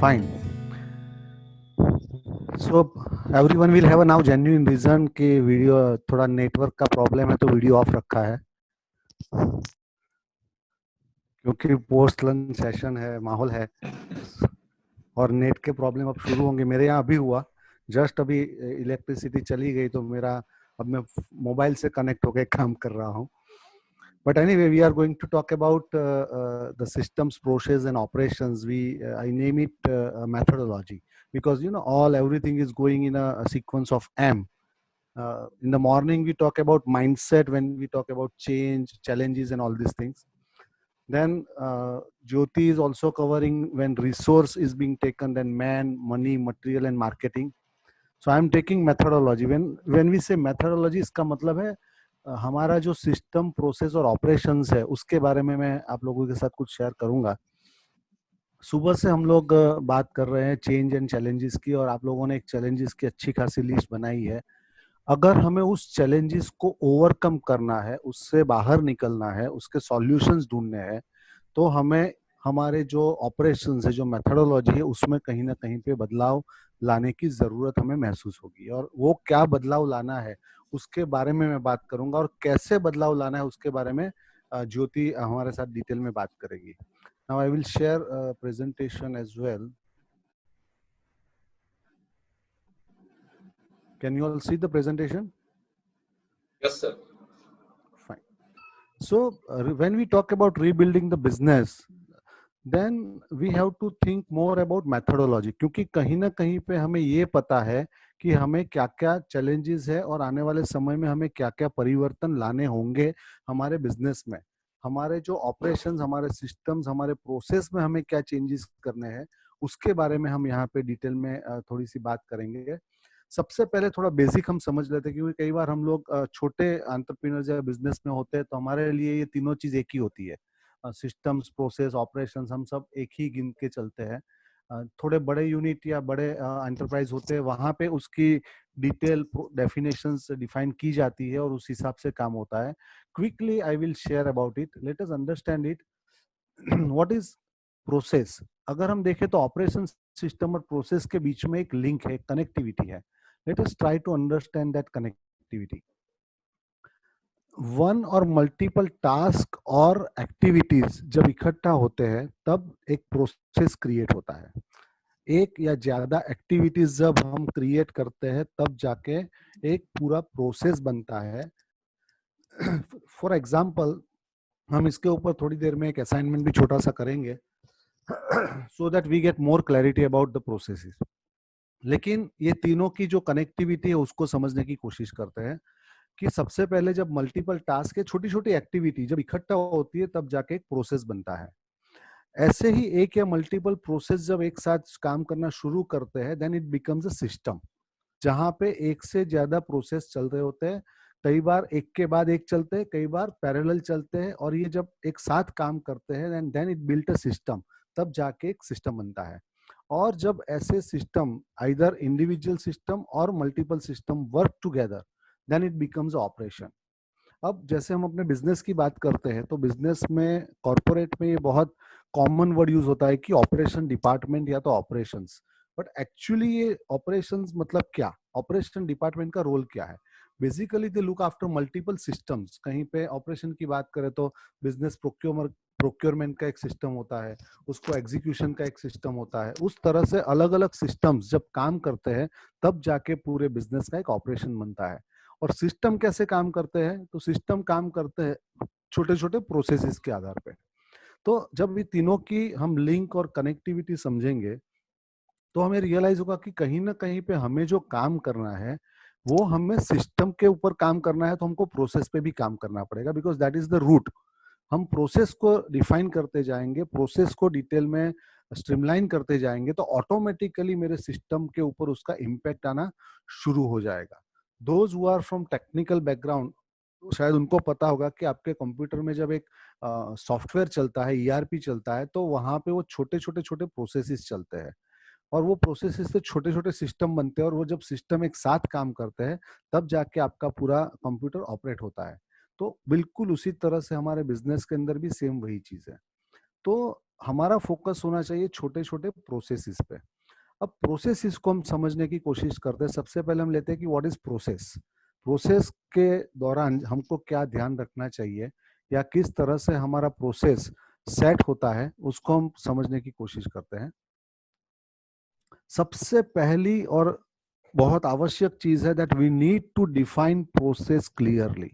Fine. So everyone will have a now genuine reason कि video थोड़ा network का problem है तो वीडियो ऑफ रखा है, क्योंकि पोस्ट लंच सेशन है, माहौल है और नेट के प्रॉब्लम अब शुरू होंगे। मेरे यहाँ अभी हुआ, जस्ट अभी इलेक्ट्रिसिटी चली गई तो मेरा अब मैं मोबाइल से कनेक्ट होकर काम कर रहा हूँ। But anyway, we are going to talk about the systems, process, and operations. I name it methodology because all everything is going in a sequence of M. In the morning, we talk about mindset when we talk about change, challenges, and all these things. Then Jyoti is also covering when resource is being taken, then man, money, material, and marketing. So I am taking methodology. When we say methodology, इसका मतलब है हमारा जो system, process और operations है उसके बारे में मैं आप लोगों के साथ कुछ शेयर करूंगा। सुबह से हम लोग बात कर रहे हैं चेंज एंड चैलेंजेस की, और आप लोगों ने एक चैलेंजेस की अच्छी खासी लिस्ट बनाई है। अगर हमें उस चैलेंजेस को ओवरकम करना है, उससे बाहर निकलना है, उसके सॉल्यूशंस ढूंढने हैं, तो हमें हमारे जो ऑपरेशंस है, जो मेथोडोलॉजी है, उसमें कहीं ना कहीं पे बदलाव लाने की जरूरत हमें महसूस होगी। और वो क्या बदलाव लाना है उसके बारे में मैं बात करूंगा, और कैसे बदलाव लाना है उसके बारे में ज्योति हमारे साथ डिटेल में बात करेगी। Now I will share presentation as well. Can you all see the presentation? Yes, sir. Fine. So when we talk about rebuilding the business, then we have to think more about methodology, क्योंकि कहीं ना कहीं पे हमें ये पता है कि हमें क्या क्या चैलेंजेस है और आने वाले समय में हमें क्या क्या परिवर्तन लाने होंगे हमारे बिजनेस में। हमारे जो ऑपरेशंस, हमारे सिस्टम्स, हमारे प्रोसेस में हमें क्या चेंजेस करने हैं उसके बारे में हम यहाँ पे डिटेल में थोड़ी सी बात करेंगे। सबसे पहले थोड़ा बेसिक हम समझ लेते हैं, क्योंकि कई बार हम लोग छोटे एंटरप्रेन्योर्स या बिजनेस में होते हैं तो हमारे लिए ये तीनों चीज एक ही होती है। सिस्टम्स, प्रोसेस, ऑपरेशंस हम सब एक ही गिन के चलते हैं। थोड़े बड़े यूनिट या बड़े एंटरप्राइज होते हैं, वहां पे उसकी डिटेल डेफिनेशंस डिफाइन की जाती है और उस हिसाब से काम होता है। Quickly I will share about it, let us understand it. What is process? अगर हम देखें तो ऑपरेशन सिस्टम और प्रोसेस के बीच में एक लिंक है, कनेक्टिविटी है। Let us try to understand that connectivity. One और मल्टीपल टास्क और एक्टिविटीज जब इकट्ठा होते हैं तब एक प्रोसेस क्रिएट होता है। एक या ज्यादा एक्टिविटीज जब हम क्रिएट करते हैं तब जाके एक पूरा प्रोसेस बनता है। फॉर एग्जाम्पल, हम इसके ऊपर थोड़ी देर में एक असाइनमेंट भी छोटा सा करेंगे so that we get more clarity about the processes. लेकिन ये तीनों की जो कनेक्टिविटी है उसको समझने की कोशिश करते हैं कि सबसे पहले जब मल्टीपल टास्क है, छोटी छोटी एक्टिविटी जब इकट्ठा होती है तब जाके एक प्रोसेस बनता है। ऐसे ही एक या मल्टीपल प्रोसेस जब एक साथ काम करना शुरू करते हैं then it becomes a system, जहां पे एक से ज्यादा प्रोसेस चल रहे होते हैं। कई बार एक के बाद एक चलते हैं, कई बार पैरेलल चलते हैं, और ये जब एक साथ काम करते हैं and then it built a system, तब जाके एक सिस्टम बनता है। और जब ऐसे सिस्टम, आइदर इंडिविजुअल सिस्टम और multiple system work together, then it becomes operation. अब जैसे हम अपने बिजनेस की बात करते हैं तो बिजनेस में, कॉर्पोरेट में ये बहुत कॉमन वर्ड यूज होता है कि ऑपरेशन डिपार्टमेंट या तो ऑपरेशंस। बट एक्चुअली ये ऑपरेशंस मतलब क्या, ऑपरेशन डिपार्टमेंट का रोल क्या है? Basically they look after multiple systems. कहीं पे ऑपरेशन की बात करें तो बिजनेस प्रोक्योरमेंट का एक सिस्टम होता है, उसको एग्जीक्यूशन का एक सिस्टम होता है। उस तरह से अलग अलग सिस्टम्स जब काम करते हैं तब जाके पूरे बिजनेस का एक ऑपरेशन बनता है। और सिस्टम कैसे काम करते हैं? तो सिस्टम काम करते हैं छोटे छोटे प्रोसेसेस के आधार पे। तो जब ये तीनों की हम लिंक और कनेक्टिविटी समझेंगे तो हमें रियलाइज होगा कि कहीं ना कहीं पे हमें जो काम करना है वो हमें सिस्टम के ऊपर काम करना है, तो हमको प्रोसेस पे भी काम करना पड़ेगा, because that is the root. हम प्रोसेस को डिफाइन करते जाएंगे, प्रोसेस को डिटेल में स्ट्रीमलाइन करते जाएंगे, तो ऑटोमेटिकली मेरे सिस्टम के ऊपर उसका इम्पैक्ट आना शुरू हो जाएगा। Those who are from technical background, शायद उनको पता होगा कि आपके कंप्यूटर में जब एक सॉफ्टवेयर चलता है, ईआरपी चलता है, तो वहां पे वो छोटे छोटे छोटे प्रोसेसेस चलते हैं, और वो प्रोसेसेस से छोटे छोटे सिस्टम बनते हैं, और वो जब सिस्टम एक साथ काम करते हैं तब जाके आपका पूरा कंप्यूटर ऑपरेट होता है। तो बिल्कुल उसी तरह से हमारे बिजनेस के अंदर भी सेम वही चीज है। तो हमारा फोकस होना चाहिए छोटे छोटे प्रोसेसेस पे। अब प्रोसेसेस को हम समझने की कोशिश करते हैं। सबसे पहले हम लेते हैं कि व्हाट इज प्रोसेस। प्रोसेस के दौरान हमको क्या ध्यान रखना चाहिए या किस तरह से हमारा प्रोसेस सेट होता है, उसको हम समझने की कोशिश करते हैं। सबसे पहली और बहुत आवश्यक चीज है that we need to define process clearly.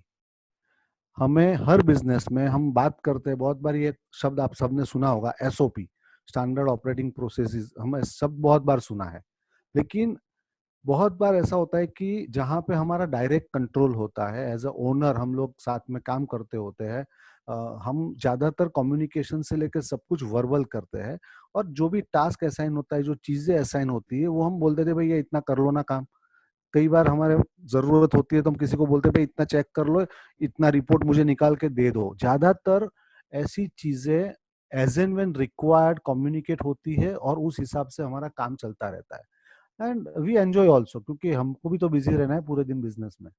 हमें हर बिजनेस में हम बात करते हैं, बहुत बार ये शब्द आप सबने सुना होगा, एसओपी, स्टैंडर्ड ऑपरेटिंग प्रोसेसेस, हमें सब बहुत बार सुना है। लेकिन बहुत बार ऐसा होता है कि जहाँ पे हमारा डायरेक्ट कंट्रोल होता है, एज अ ओनर हम लोग साथ में काम करते होते हैं, हम ज्यादातर कम्युनिकेशन से लेकर सब कुछ वर्बल करते हैं। और जो भी टास्क असाइन होता है, जो चीजें असाइन होती है, वो हम बोल देते हैं भैया इतना कर लो ना काम। कई बार हमारे जरूरत होती है तो हम किसी को बोलते हैं भाई इतना चेक कर लो, इतना रिपोर्ट मुझे निकाल के दे दो। ज्यादातर ऐसी चीजें as and when required communicate होती है और उस हिसाब से हमारा काम चलता रहता है। एंड वी एंजॉय ऑल्सो, क्योंकि हमको भी तो बिजी रहना है पूरे दिन बिजनेस में,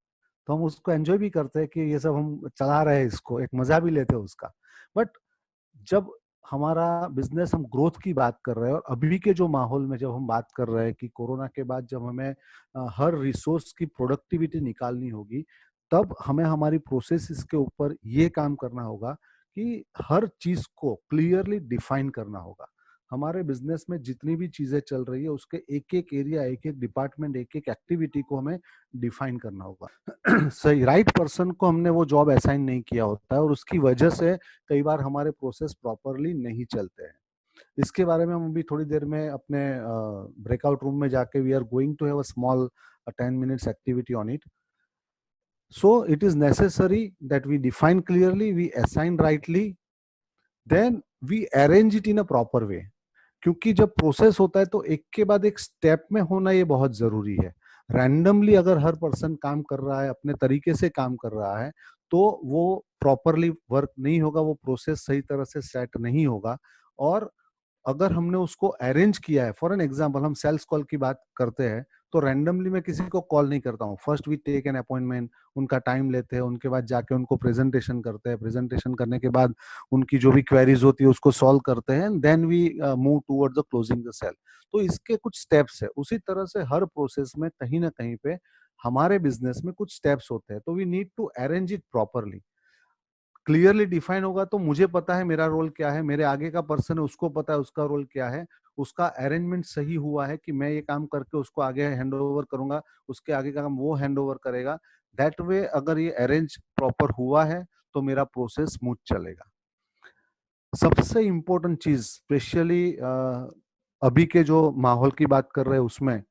तो हम उसको एंजॉय भी करते हैं कि ये सब हम चला रहे हैं, इसको एक मजा भी लेते हैं उसका। बट जब हमारा बिजनेस, हम ग्रोथ की बात कर रहे हैं और अभी के जो माहौल में जब हम बात कर रहे हैं कि कोरोना के बाद जब हमें हर रिसोर्स की प्रोडक्टिविटी निकालनी होगी, तब हमें हमारी प्रोसेसेस के ऊपर ये काम करना होगा कि हर चीज को क्लियरली डिफाइन करना होगा। हमारे बिजनेस में जितनी भी चीजें चल रही है उसके एक एक एरिया, एक एक डिपार्टमेंट, एक एक एक्टिविटी को हमें डिफाइन करना होगा। सही राइट पर्सन को हमने वो जॉब असाइन नहीं किया होता है और उसकी वजह से कई बार हमारे प्रोसेस प्रॉपरली नहीं चलते हैं। इसके बारे में हम अभी थोड़ी देर में अपने ब्रेकआउट रूम में जाके we are going to have a small 10 minutes activity on it. So it is necessary that we define clearly, we assign rightly, then we arrange it in a proper way. क्योंकि जब process होता है तो एक के बाद एक step में होना ये बहुत जरूरी है। रैंडमली अगर हर पर्सन काम कर रहा है, अपने तरीके से काम कर रहा है, तो वो प्रॉपरली वर्क नहीं होगा, वो प्रोसेस सही तरह से सेट नहीं होगा। और अगर हमने उसको अरेंज किया है, फॉर एन एग्जांपल हम सेल्स कॉल की बात करते हैं, तो रैंडमली मैं किसी को कॉल नहीं करता हूँ। First we take an appointment, उनका टाइम लेते हैं, उनके बाद जाके उनको प्रेजेंटेशन करते हैं, प्रेजेंटेशन करने के बाद उनकी जो भी क्वेरीज होती है उसको सॉल्व करते हैं, then we move toward the closing the sale. तो इसके कुछ स्टेप्स है। उसी तरह से हर प्रोसेस में कहीं ना कहीं पे हमारे बिजनेस में कुछ स्टेप्स होते हैं, तो we need to arrange it properly. Clearly define होगा तो मुझे पता है मेरा रोल क्या है, मेरे आगे का पर्सन है उसको पता है उसका रोल क्या है, उसका अरेंजमेंट सही हुआ है कि मैं ये काम करके उसको आगे हैंड ओवर करूंगा, उसके आगे का काम वो हैंड ओवर करेगा। दैट वे अगर ये अरेंज प्रॉपर हुआ है तो मेरा प्रोसेस स्मूथ चलेगा। सबसे इम्पोर्टेंट चीज स्पेशली अभी के जो माहौल की बात कर रहे हैं उसमें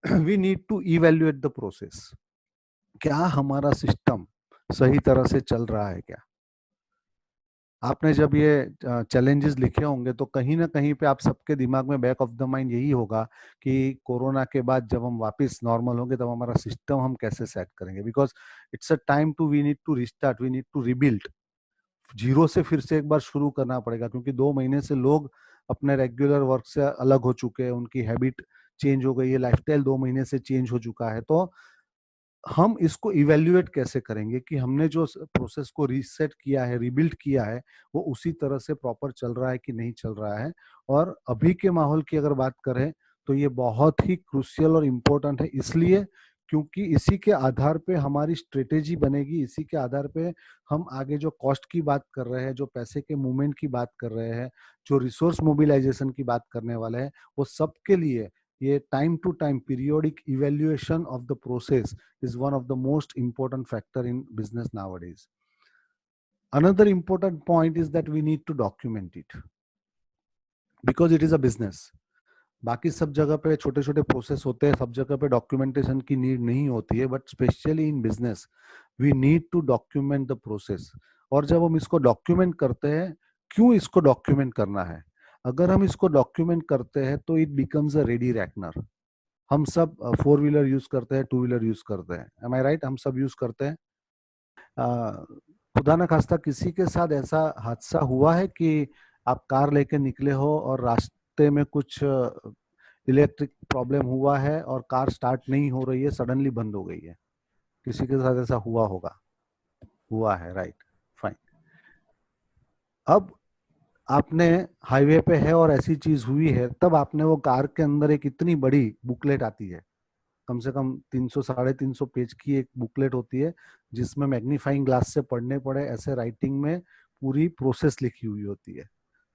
we need to evaluate the process. क्या हमारा सिस्टम सही तरह से चल रहा है क्या? आपने जब ये चैलेंजेस लिखे होंगे तो कहीं ना कहीं पे आप सबके दिमाग में बैक ऑफ द माइंड यही होगा कि कोरोना के बाद जब हम वापस नॉर्मल होंगे तब हमारा सिस्टम हम कैसे सेट करेंगे, because it's a time to, we need to restart, we need to rebuild. Zero से फिर से एक बार शुरू करना पड़ेगा, क्योंकि 2 महीने से लोग अपने रेगुलर वर्क से अलग हो चुके हैं, उनकी हैबिट चेंज हो गई है, लाइफस्टाइल 2 महीने से चेंज हो चुका है। तो हम इसको इवेल्युएट कैसे करेंगे कि हमने जो प्रोसेस को रीसेट किया है, रिबिल्ड किया है, वो उसी तरह से प्रॉपर चल रहा है कि नहीं चल रहा है। और अभी के माहौल की अगर बात करें तो ये बहुत ही क्रूशियल और इम्पोर्टेंट है, इसलिए क्योंकि इसी के आधार पे हमारी स्ट्रेटेजी बनेगी, इसी के आधार पे हम आगे जो कॉस्ट की बात कर रहे हैं, जो पैसे के मूवमेंट की बात कर रहे हैं, जो रिसोर्स मोबिलाइजेशन की बात करने वाले हैं, वो सबके लिए ये time to time periodic evaluation of the process is one of the most important factor in business nowadays. Another important point is that we need to document it because it is a business. बाकी सब जगह पे छोटे छोटे process होते हैं, सब जगह पे डॉक्यूमेंटेशन की नीड नहीं होती है, but specially in business we need to document the process. और जब हम इसको डॉक्यूमेंट करते हैं, क्यों इसको डॉक्यूमेंट करना है? अगर हम इसको डॉक्यूमेंट करते हैं तो इट बिकम्स अ रेडी रैकनर। हम सब 4 व्हीलर यूज करते हैं, 2 व्हीलर यूज करते हैं, एम आई राइट? हम सब यूज करते हैं। खुदा न खास्ता किसी के साथ ऐसा हादसा हुआ है कि आप कार लेके निकले हो और रास्ते में कुछ इलेक्ट्रिक प्रॉब्लम हुआ है और कार स्टार्ट नहीं हो रही है, सडनली बंद हो गई है? किसी के साथ ऐसा हुआ होगा? हुआ है, राइट? फाइन। अब आपने हाईवे पे है और ऐसी चीज हुई है, तब आपने वो कार के अंदर एक इतनी बड़ी बुकलेट आती है, कम से कम 300 350 पेज की एक बुकलेट होती है, जिसमें मैग्नीफाइंग ग्लास से पढ़ने पड़े ऐसे राइटिंग में पूरी प्रोसेस लिखी हुई होती है।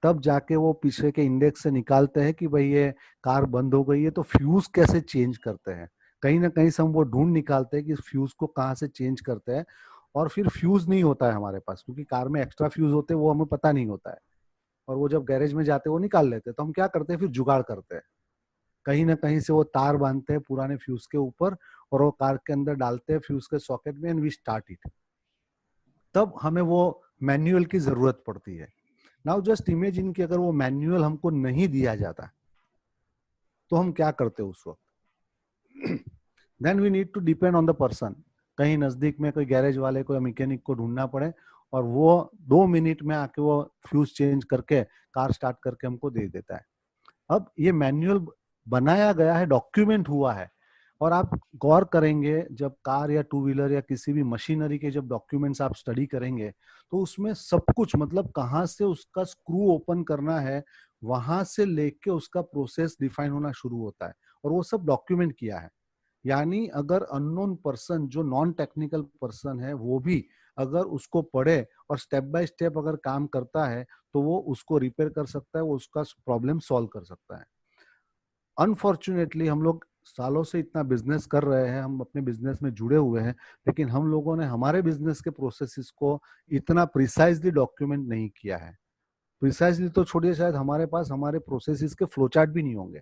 तब जाके वो पीछे के इंडेक्स से निकालते हैं कि भाई ये कार बंद हो गई है तो फ्यूज कैसे चेंज करते हैं। कहीं ना कहीं से हम वो ढूंढ निकालते हैं कि फ्यूज को कहाँ से चेंज करते हैं। और फिर फ्यूज नहीं होता है हमारे पास, क्योंकि कार में एक्स्ट्रा फ्यूज होते हैं, वो हमें पता नहीं होता है। और वो जब गैरेज में जाते हैं वो निकाल लेते हैं, तो हम क्या करते हैं, फिर जुगाड़ करते हैं। कहीं ना कहीं से वो तार बांधते हैं पुराने फ्यूज के ऊपर, और वो कार के अंदर डालते हैं फ्यूज के सॉकेट में, एंड वी स्टार्ट इट। तब हमें वो मैनुअल की जरूरत पड़ती है। नाउ जस्ट इमेजिन कि अगर वो मैनुअल हमको नहीं दिया जाता तो हम क्या करते उस वक्त। Then we need to depend on the person. कहीं नजदीक में कोई गैरेज वाले को या मैकेनिक को ढूंढना पड़े, और वो 2 मिनट में आके वो फ्यूज चेंज करके कार स्टार्ट करके हमको दे देता है। अब ये मैनुअल बनाया गया है, डॉक्यूमेंट हुआ है। और आप गौर करेंगे, जब कार या टू व्हीलर या किसी भी मशीनरी के जब डॉक्यूमेंट्स आप स्टडी करेंगे, तो उसमें सब कुछ, मतलब कहाँ से उसका स्क्रू ओपन करना है, वहां से लेके उसका प्रोसेस डिफाइन होना शुरू होता है, और वो सब डॉक्यूमेंट किया है। यानी अगर अननोन पर्सन, जो नॉन टेक्निकल पर्सन है, वो भी अगर उसको पढ़े और स्टेप बाय स्टेप अगर काम करता है, तो वो उसको रिपेयर कर सकता है, वो उसका प्रॉब्लम सॉल्व कर सकता है। अनफॉर्चुनेटली हम लोग सालों से इतना बिजनेस कर रहे हैं, हम अपने बिजनेस में जुड़े हुए हैं, लेकिन हम लोगों ने हमारे बिजनेस के प्रोसेसेस को इतना प्रिसाइजली डॉक्यूमेंट नहीं किया है। प्रिसाइजली तो छोड़िए, शायद हमारे पास हमारे प्रोसेसेस के फ्लोचार्ट भी नहीं होंगे।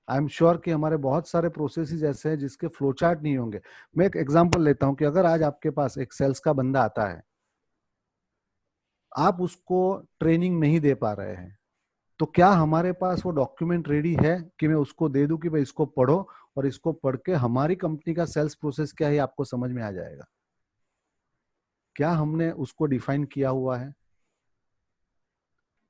आई एम श्योर कि हमारे बहुत सारे प्रोसेसेस ऐसे हैं जिसके फ्लोचार्ट नहीं होंगे। मैं एक एग्जांपल लेता हूं कि अगर आज आपके पास एक सेल्स का बंदा आता है, आप उसको ट्रेनिंग नहीं दे पा रहे हैं, तो क्या हमारे पास वो डॉक्यूमेंट रेडी है कि मैं उसको दे दूं कि भाई इसको पढ़ो, और इसको पढ़ के हमारी कंपनी का सेल्स प्रोसेस क्या है आपको समझ में आ जाएगा? क्या हमने उसको डिफाइन किया हुआ है?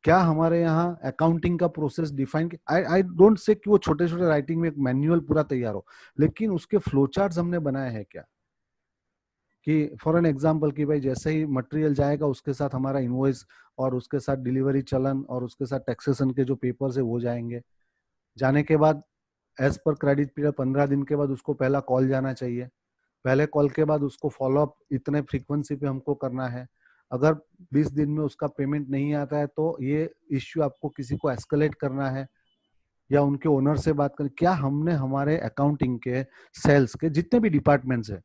क्या हमारे यहाँ अकाउंटिंग का process define? I I don't say कि वो छोटे छोटे राइटिंग में एक मैनुअल पूरा तैयार हो, लेकिन उसके फ्लो चार्ट्स हमने बनाए हैं क्या? कि फॉर एन एग्जांपल कि भाई जैसे ही मटेरियल जाएगा, उसके साथ हमारा इनवॉइस, और उसके साथ डिलीवरी चलन, और उसके साथ टैक्सेशन के जो पेपर्स है वो जाएंगे। जाने के बाद एज पर क्रेडिट पीरियड 15 दिन के बाद उसको पहला कॉल जाना चाहिए। पहले कॉल के बाद उसको फॉलोअप इतने फ्रीक्वेंसी पे हमको करना है। अगर 20 दिन में उसका पेमेंट नहीं आता है, तो ये इश्यू आपको किसी को एस्केलेट करना है, या उनके ओनर से बात करें। क्या हमने हमारे अकाउंटिंग के, सेल्स के जितने भी डिपार्टमेंट्स हैं,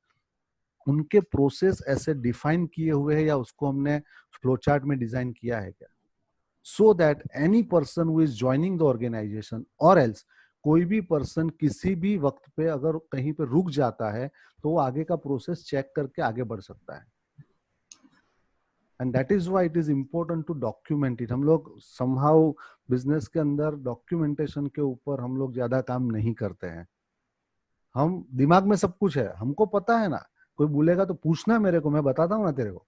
उनके प्रोसेस ऐसे डिफाइन किए हुए हैं, या उसको हमने फ्लोचार्ट में डिजाइन किया है क्या? So that any person who is joining the organisation, और एल्स कोई भी पर्सन किसी भी वक्त पे अगर कहीं पे रुक जाता है, तो वो आगे का प्रोसेस चेक करके आगे बढ़ सकता है। And that is why it is important to document it. हम लोग समहाउ बिजनेस के अंदर डॉक्यूमेंटेशन के ऊपर हम लोग ज्यादा काम नहीं करते हैं। हम दिमाग में सब कुछ है, हमको पता है ना, कोई बोलेगा तो पूछना मेरे को, मैं बताता हूँ ना तेरे को।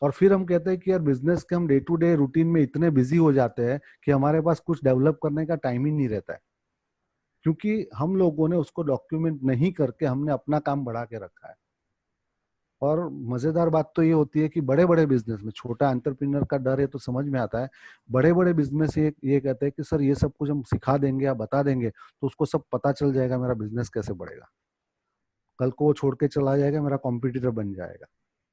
और फिर हम कहते हैं कि यार बिजनेस के हम डे टू डे रूटीन में इतने बिजी हो जाते हैं कि हमारे पास कुछ डेवलप करने का टाइम ही नहीं रहता है, क्योंकि हम लोगों ने उसको डॉक्यूमेंट नहीं करके हमने अपना काम बढ़ा के रखा है। और मजेदार बात तो ये होती है कि बड़े बड़े बिजनेस में, छोटा एंटरप्रेन्योर का डर है तो समझ में आता है, बड़े बड़े बिजनेस ये कहते हैं कि सर ये सब कुछ हम सिखा देंगे या बता देंगे, तो उसको सब पता चल जाएगा, मेरा बिजनेस कैसे बढ़ेगा, कल को वो छोड़ के चला जाएगा, मेरा कॉम्पिटिटर बन जाएगा।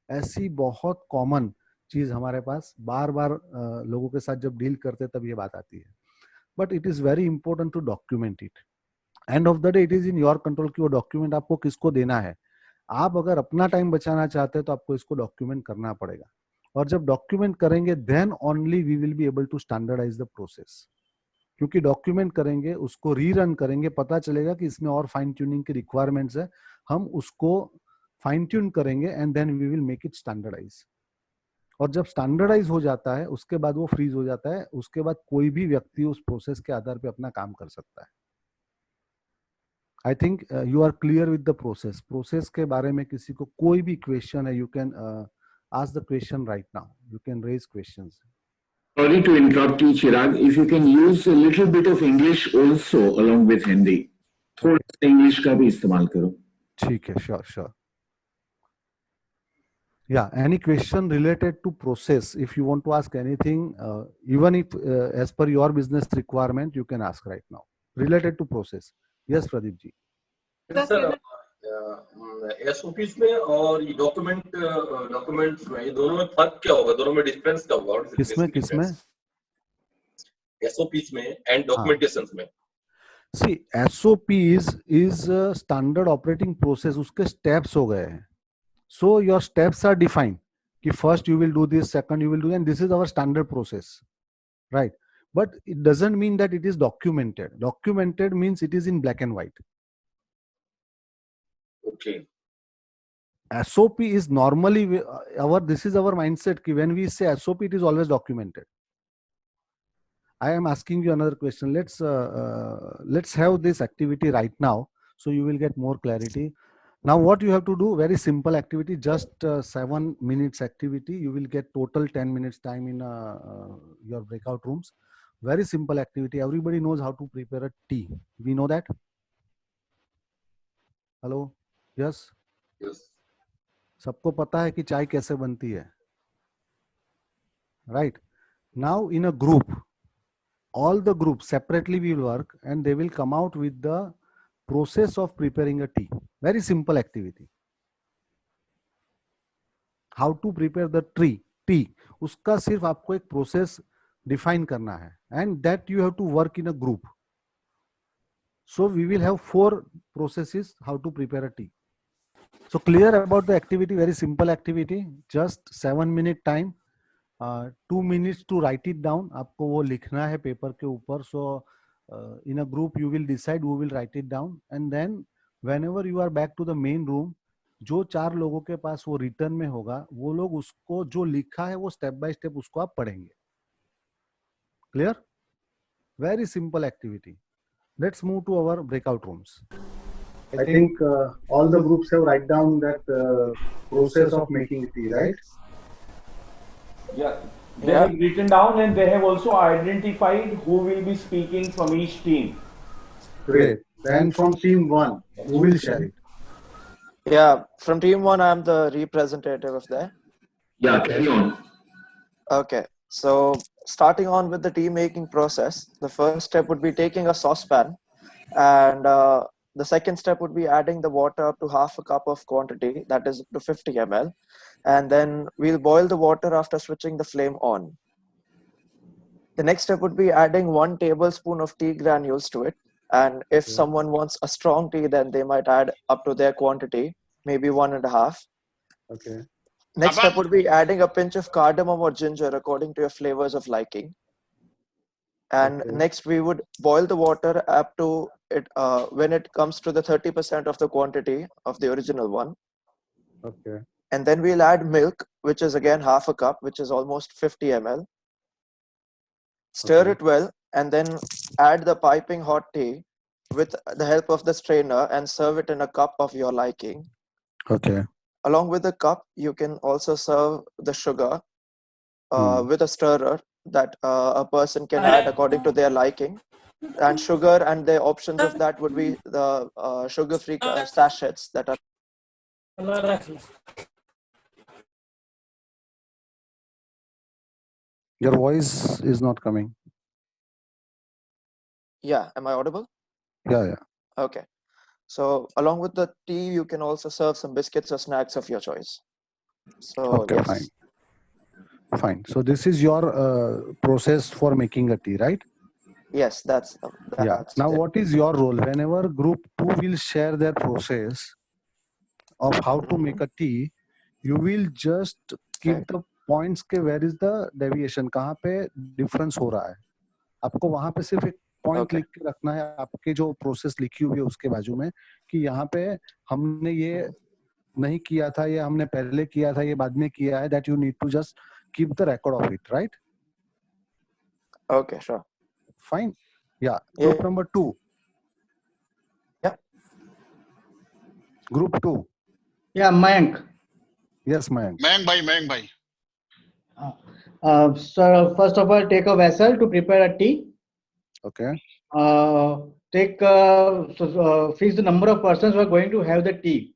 ऐसी बहुत कॉमन चीज हमारे पास बार बार लोगों के साथ जब डील करते तब ये बात आती है। But it is very important to document it. End of the day it is in your control कि वो डॉक्यूमेंट आपको किसको देना है। आप अगर अपना टाइम बचाना चाहते हैं तो आपको इसको डॉक्यूमेंट करना पड़ेगा, और जब डॉक्यूमेंट करेंगे then only we will be able to standardise the process. क्योंकि डॉक्यूमेंट करेंगे, उसको रीरन करेंगे, पता चलेगा कि इसमें और फाइन ट्यूनिंग की रिक्वायरमेंट्स है, हम उसको फाइन ट्यून करेंगे, and then we will make it standardise. और जब स्टैंडर्डाइज हो जाता है उसके बाद वो फ्रीज हो जाता है, उसके बाद कोई भी व्यक्ति उस प्रोसेस के आधार पे अपना काम कर सकता है। I think you are clear with the process. Process के बारे में किसी को कोई भी क्वेश्चन है, you can ask the question right now. You can raise questions. Sorry to interrupt you, Chirag. If you can use a little bit of English also along with Hindi. थोड़ा सा इंग्लिश का भी इस्तेमाल करो। ठीक है, sure sure. Yeah, any question related to process, if you want to ask anything, even if as per your business requirement, you can ask right now related to process. Yes, Pradeep ji. Sir SOPs में और ये documents में, ये दोनों में फर्क क्या होगा, दोनों में डिफरेंस क्या होगा? व्हाट इज द किसमें बेसिक किसमें? डिफरेंस एसओपीज में एंड हाँ, डॉक्यूमेंटेशंस में? see, SOP is a standard operating process. उसके steps हो गए हैं. So your steps are defined. कि first you will do this, second you will do, and this is our standard process, right? But it doesn't mean that it is documented. Documented means it is in black and white. Okay. SOP is normally this is our mindset. Ki when we say SOP, it is always documented. I am asking you another question. Let's have this activity right now, so you will get more clarity. Now, what you have to do? Very simple activity, just 7 minutes activity. You will get total 10 minutes time in your breakout rooms. Very simple activity. Everybody knows how to prepare a tea. We know that. Hello. Yes. Yes. सबको पता है कि चाय कैसे बनती है, right? Now in a group, all the groups separately will work and they will come out with the process of preparing a tea. Very simple activity. How to prepare the tea, उसका सिर्फ आपको एक process define करना है, and that you have to work in a group. So we will have 4 processes how to prepare a tea. So clear about the activity, very simple activity, just 7 minute time, 2 minutes to write it down. आपको वो लिखना है paper के ऊपर. So in a group you will decide who will write it down, and then whenever you are back to the main room, जो 4 लोगों के पास वो रिटर्न में होगा, वो लोग उसको जो लिखा है वो स्टेप बाय स्टेप उसको आप पढ़ेंगे. Clear? Very simple activity. Let's move to our breakout rooms. I think all the groups have write down that process of making tea, right? Yeah, they have written down and they have also identified who will be speaking from each team. Great. Then from team 1, who will share it? Yeah, from team 1, I'm the representative of that. Yeah, carry on. Okay, so starting on with the tea making process, the first step would be taking a saucepan, and the second step would be adding the water up to half a cup of quantity, that is to 50 ml, and then we'll boil the water after switching the flame on. The next step would be adding 1 tablespoon of tea granules to it, and if someone wants a strong tea, then they might add up to their quantity, maybe 1.5. Okay. Next step would be adding a pinch of cardamom or ginger according to your flavors of liking. And next we would boil the water up to it when it comes to the 30% of the quantity of the original one. Okay. And then we'll add milk, which is again half a cup, which is almost 50 ml. Stir it well, and then add the piping hot tea with the help of the strainer and serve it in a cup of your liking. Okay. Along with the cup, you can also serve the sugar with a stirrer that a person can add according to their liking. And sugar and the options of that would be the sugar-free sachets that are. Your voice is not coming. Yeah, am I audible? Yeah. Okay. So along with the tea, you can also serve some biscuits or snacks of your choice. So Okay, yes. Fine. So this is your process for making a tea, right? Yes, that's Now, it. what is your role? Whenever group 2 will share their process of how to make a tea, you will just keep the points के where is the deviation, कहाँ पे difference हो रहा है. आपको वहाँ पे सिर्फ एक पॉइंट लिख के रखना है आपके जो प्रोसेस लिखी हुई है उसके बाजू में कि यहाँ पे हमने ये नहीं किया था, ये हमने पहले किया था, ये बाद में किया है. That you need to just keep the record of it, right? Okay, sure. Fine. Yeah. Group number 2. Yeah. Group 2. Yeah, Mayank. Yes, Mayank. Mayank bhai. So first of all, take a vessel to prepare a tea. Okay. Fix the number of persons who are going to have the tea.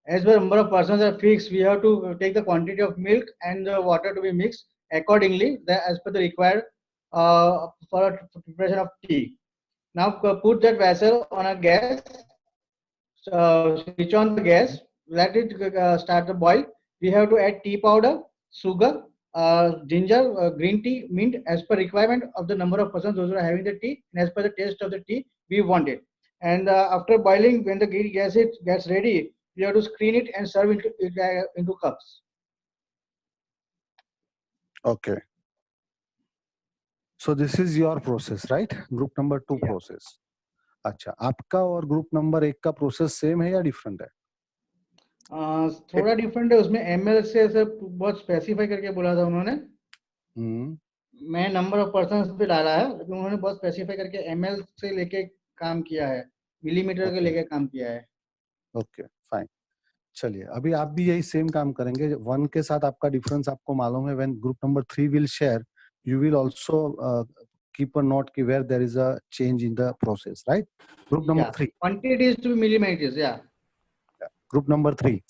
as the number of persons are fixed, we have to take the quantity of milk and the water to be mixed accordingly, as per the required for preparation of tea. Now put that vessel on a gas, switch on the gas, let it start the boil. We have to add tea powder, sugar, ginger, green tea, mint as per requirement of the number of persons those who are having the tea, and as per the taste of the tea we want it. And after boiling, when the gas gets ready, we have to screen it and serve into cups. Okay. So this is your process, right? Group number 2 Yeah. process. अच्छा, आपका और group number 1 का process same है या different है? थोड़ा different है उसमें, ml से बहुत स्पेसिफाई करके बोला था उन्होंने। मैं नंबर ऑफ पर्सन्स पे डाला है, लेकिन उन्होंने बहुत स्पेसिफाई करके ml से लेके काम किया है, मिलीमीटर के लेके काम किया है। Okay, fine. चलिए, अभी आप भी यही सेम काम करेंगे। 1 के साथ आपका डिफरेंस आपको मालूम है। When group number 3 will share, you will also keep a note where there is a change in the process, right? Group number 3. Quantity is to be millimeters, yeah. Group number 3.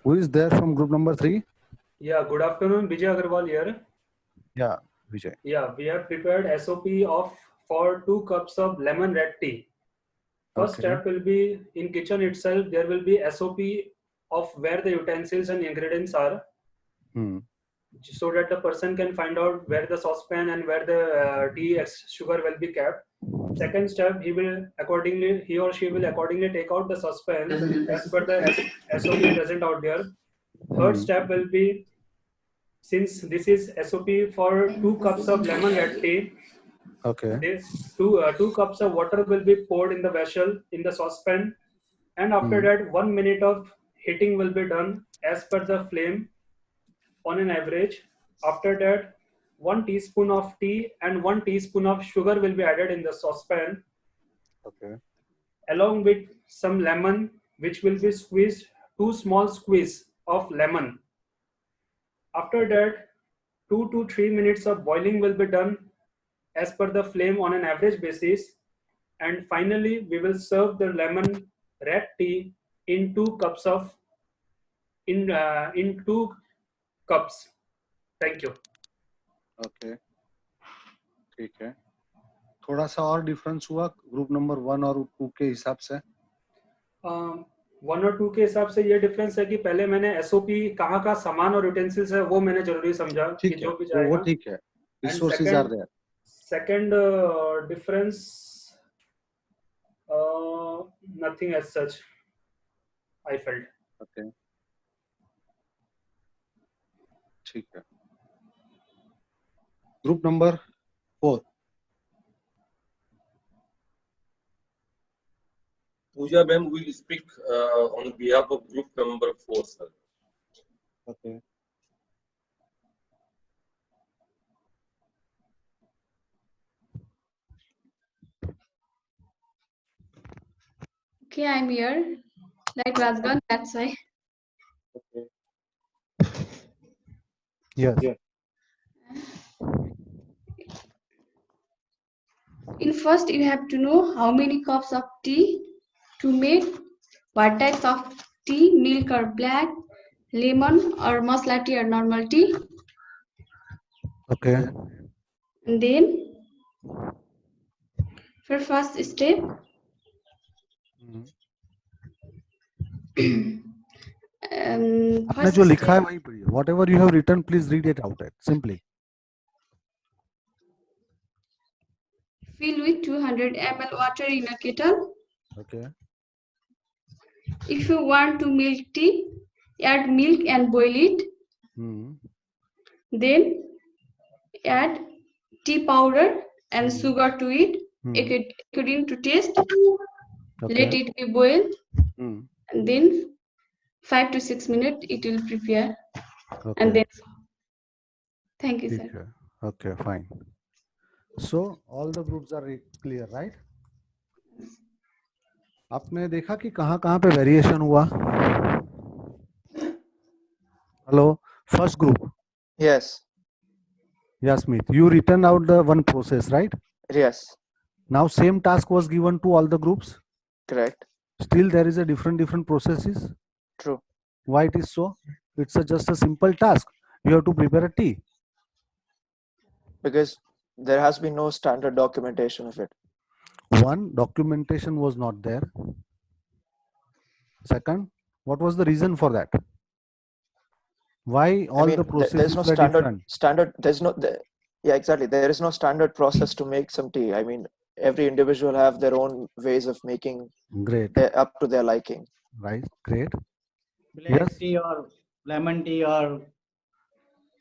Who is there from group number 3? Yeah, good afternoon, Vijay Agarwal here. Yeah, Vijay. Yeah, we have prepared SOP for 2 cups of lemon red tea. First step will be in kitchen itself. There will be SOP of where the utensils and ingredients are, so that the person can find out where the saucepan and where the tea sugar will be kept. Second step, he or she will accordingly take out the saucepan as per the SOP present out there. Third step will be, since this is SOP for 2 cups of lemon red tea, this 2 cups of water will be poured in the vessel in the saucepan, and after that 1 minute of heating will be done as per the flame on an average. After that, 1 teaspoon of tea and 1 teaspoon of sugar will be added in the saucepan, along with some lemon, which will be squeezed, 2 small squeeze of lemon. After that, 2 to 3 minutes of boiling will be done as per the flame on an average basis, and finally we will serve the lemon red tea in 2 cups of in 2 cups. Thank you. Okay, ठीक है। थोड़ा सा और difference हुआ group number 1 और 2 के हिसाब से? 1 और 2 के हिसाब से ये डिफरेंस है कि पहले मैंने SOP कहाँ का सामान और यूटेंसिल्स है वो मैंने जरूरी समझा कि जो भी जाएगा वो ठीक है। Resources are there. Second difference, nothing as such I felt. Okay, ठीक है। Group number 4. Pooja ma'am will speak on behalf of group number 4, sir. Okay. Okay, I'm here. Light was gone, that's why. Okay. Yes. In first, you have to know how many cups of tea to make, what types of tea, milk or black, lemon or masala tea or normal tea. Okay. And then, for first step, आपने जो लिखा है वही पढ़िए. Whatever you have written, please read it out simply. fill with 200 ml water in a kettle. Okay. If you want to make tea, add milk and boil it. Then add tea powder and sugar to it according to taste. Let it be boiled, and then 5 to 6 minutes it will prepare. And then thank you, sir. Okay, fine. So all the groups are clear, right? आपने देखा कि कहाँ-कहाँ पे variation हुआ? Hello, first group. Yes. Yeah, Smith, you written out the one process, right? Yes, Now same task was given to all the groups. correct. Still there is a different processes. True. Why it is so? It's just a simple task. You have to prepare a tea. Because there has been no standard documentation of it. One, documentation was not there. Second, what was the reason for that? Why all the processes there's no were different? there's no, yeah, exactly. There is no standard process to make some tea. I mean, every individual have their own ways of making Great. up to their liking. Right, great. Black Yes. tea or lemon tea or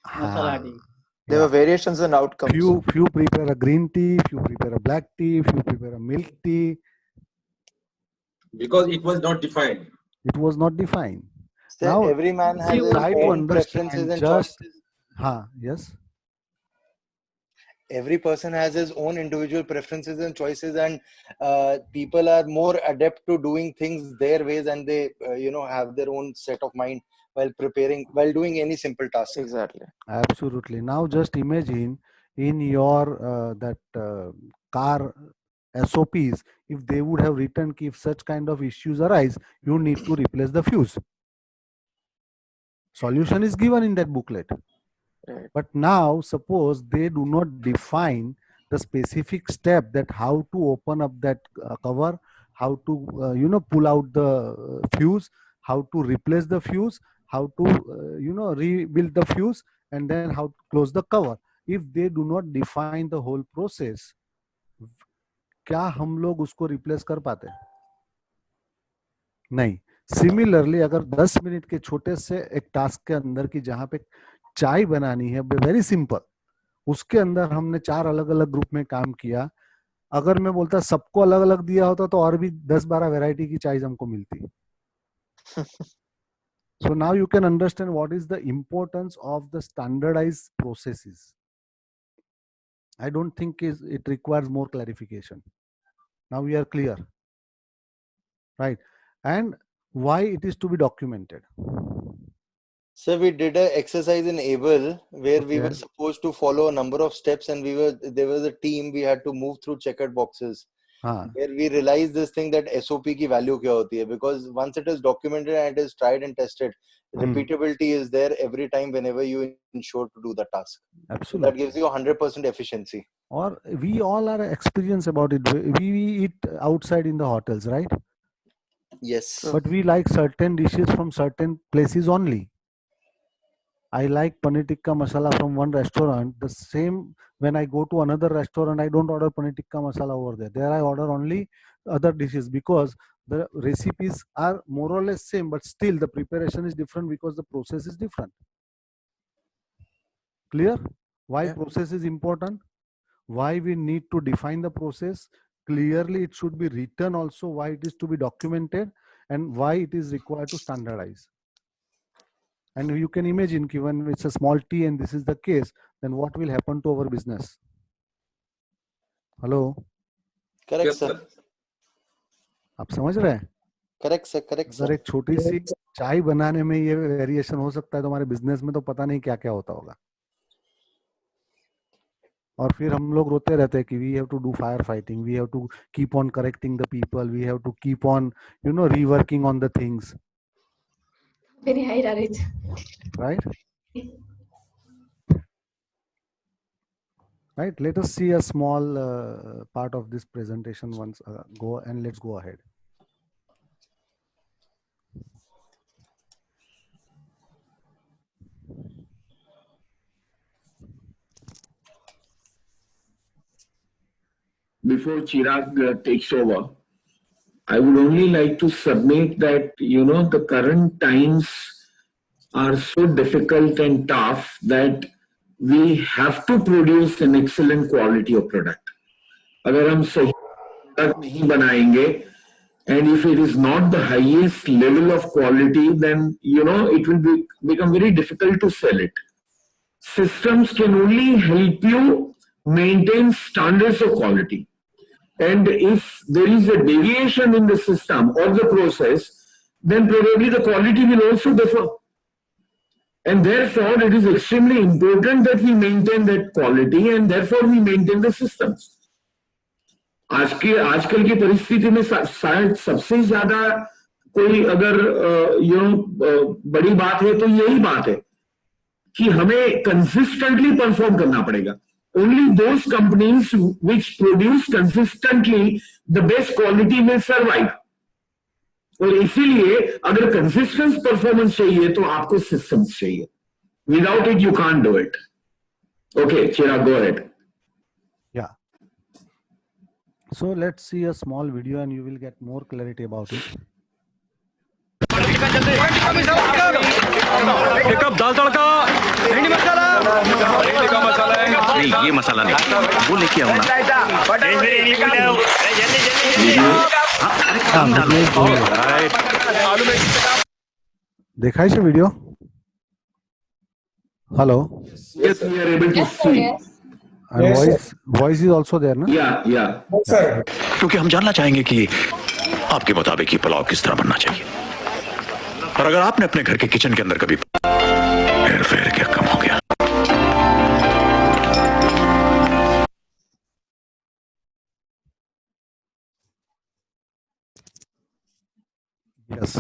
masala tea. There were variations in outcomes. Few prepare a green tea, few prepare a black tea, few prepare a milk tea. Because it was not defined. It was not defined. So Now every man has his try to own preferences understand and just choices. yes. Every person has his own individual preferences and choices, and people are more adept to doing things their ways, and they have their own set of mind while doing any simple task. Exactly. Absolutely. Now just imagine in your car SOPs, if they would have written if such kind of issues arise, you need to replace the fuse. Solution is given in that booklet. Right. But now suppose they do not define the specific step that how to open up that cover, how to pull out the fuse, how to replace the fuse, how to rebuild the fuse, and then how to close the cover. If they do not define the whole process, क्या हम लोग उसको replace कर पाते? नहीं. Similarly अगर 10 minute के छोटे से एक टास्क के अंदर की जहां पे चाय बनानी है, वेरी सिंपल, उसके अंदर हमने 4 अलग अलग ग्रुप में काम किया. अगर मैं बोलता सबको अलग अलग दिया होता तो और भी 10-12 वैरायटी की चाय हमको मिलती. So now you can understand what is the importance of the standardized processes. I don't think it requires more clarification. Now we are clear, right? And why it is to be documented? So we did an exercise in Able where we were supposed to follow a number of steps, and there was a team, we had to move through checkered boxes. Where we realized this thing that SOP की value क्या होती है, because once it is documented and it is tried and tested, repeatability is there every time whenever you ensure to do the task. Absolutely. That gives you 100% efficiency. Or we all are experienced about it. We eat outside in the hotels, right? Yes. But we like certain dishes from certain places only. I like paneer tikka masala from one restaurant. The same when I go to another restaurant, I don't order paneer tikka masala over there. There I order only other dishes because the recipes are more or less same, but still the preparation is different because the process is different. Clear? Why process is important? Why we need to define the process? Clearly, it should be written also why it is to be documented and why it is required to standardize. And you can imagine, when it's a small t and this is the case, then what will happen to our business? Hello? Correct, sir. आप समझ रहे हैं? Correct, sir. Correct, sir. अगर एक छोटी सी चाय बनाने में ये वेरिएशन हो सकता है तो हमारे बिजनेस में तो पता नहीं क्या क्या होता होगा. और फिर हम लोग रोते रहते हैं कि we have to do firefighting, we have to keep on correcting the people, we have to keep on, reworking on the things. Very high rate. Right? Right. Let us see a small part of this presentation once. Let's go ahead. Before Chirag takes over, I would only like to submit that, the current times are so difficult and tough that we have to produce an excellent quality of product. अगर हम सही product नहीं बनाएंगे, and if it is not the highest level of quality, then, it will become very difficult to sell it. Systems can only help you maintain standards of quality. And if there is a deviation in the system or the process, then probably the quality will also differ. And therefore, it is extremely important that we maintain that quality, and therefore we maintain the systems. आजकल की परिस्थिति में शायद सबसे ज्यादा कोई अगर बड़ी बात है तो यही बात है कि हमें कंसिस्टेंटली परफॉर्म करना पड़ेगा. Only those companies which produce consistently the best quality में सर्वाइव. और इसीलिए अगर कंसिस्टेंट परफॉर्मेंस चाहिए तो आपको सिस्टम्स चाहिए. Without it you can't do it. Okay Chirag, go ahead. Yeah. So let's see a small video and you will get more clarity about it. एक cup दाल तड़का, भिंडी मसाला, भिंडी का मसाला है। नहीं, ये मसाला नहीं, वो लेके आओ ना। देखा है video? Hello. Yes, we are able to see. And voice is also there, ना? Yeah. सर, क्योंकि हम जानना चाहेंगे कि आपके मुताबिक ये पुलाव किस तरह बनना चाहिए. और अगर आपने अपने घर के किचन के अंदर कभी हेरफेर क्या कम हो गया. Yes.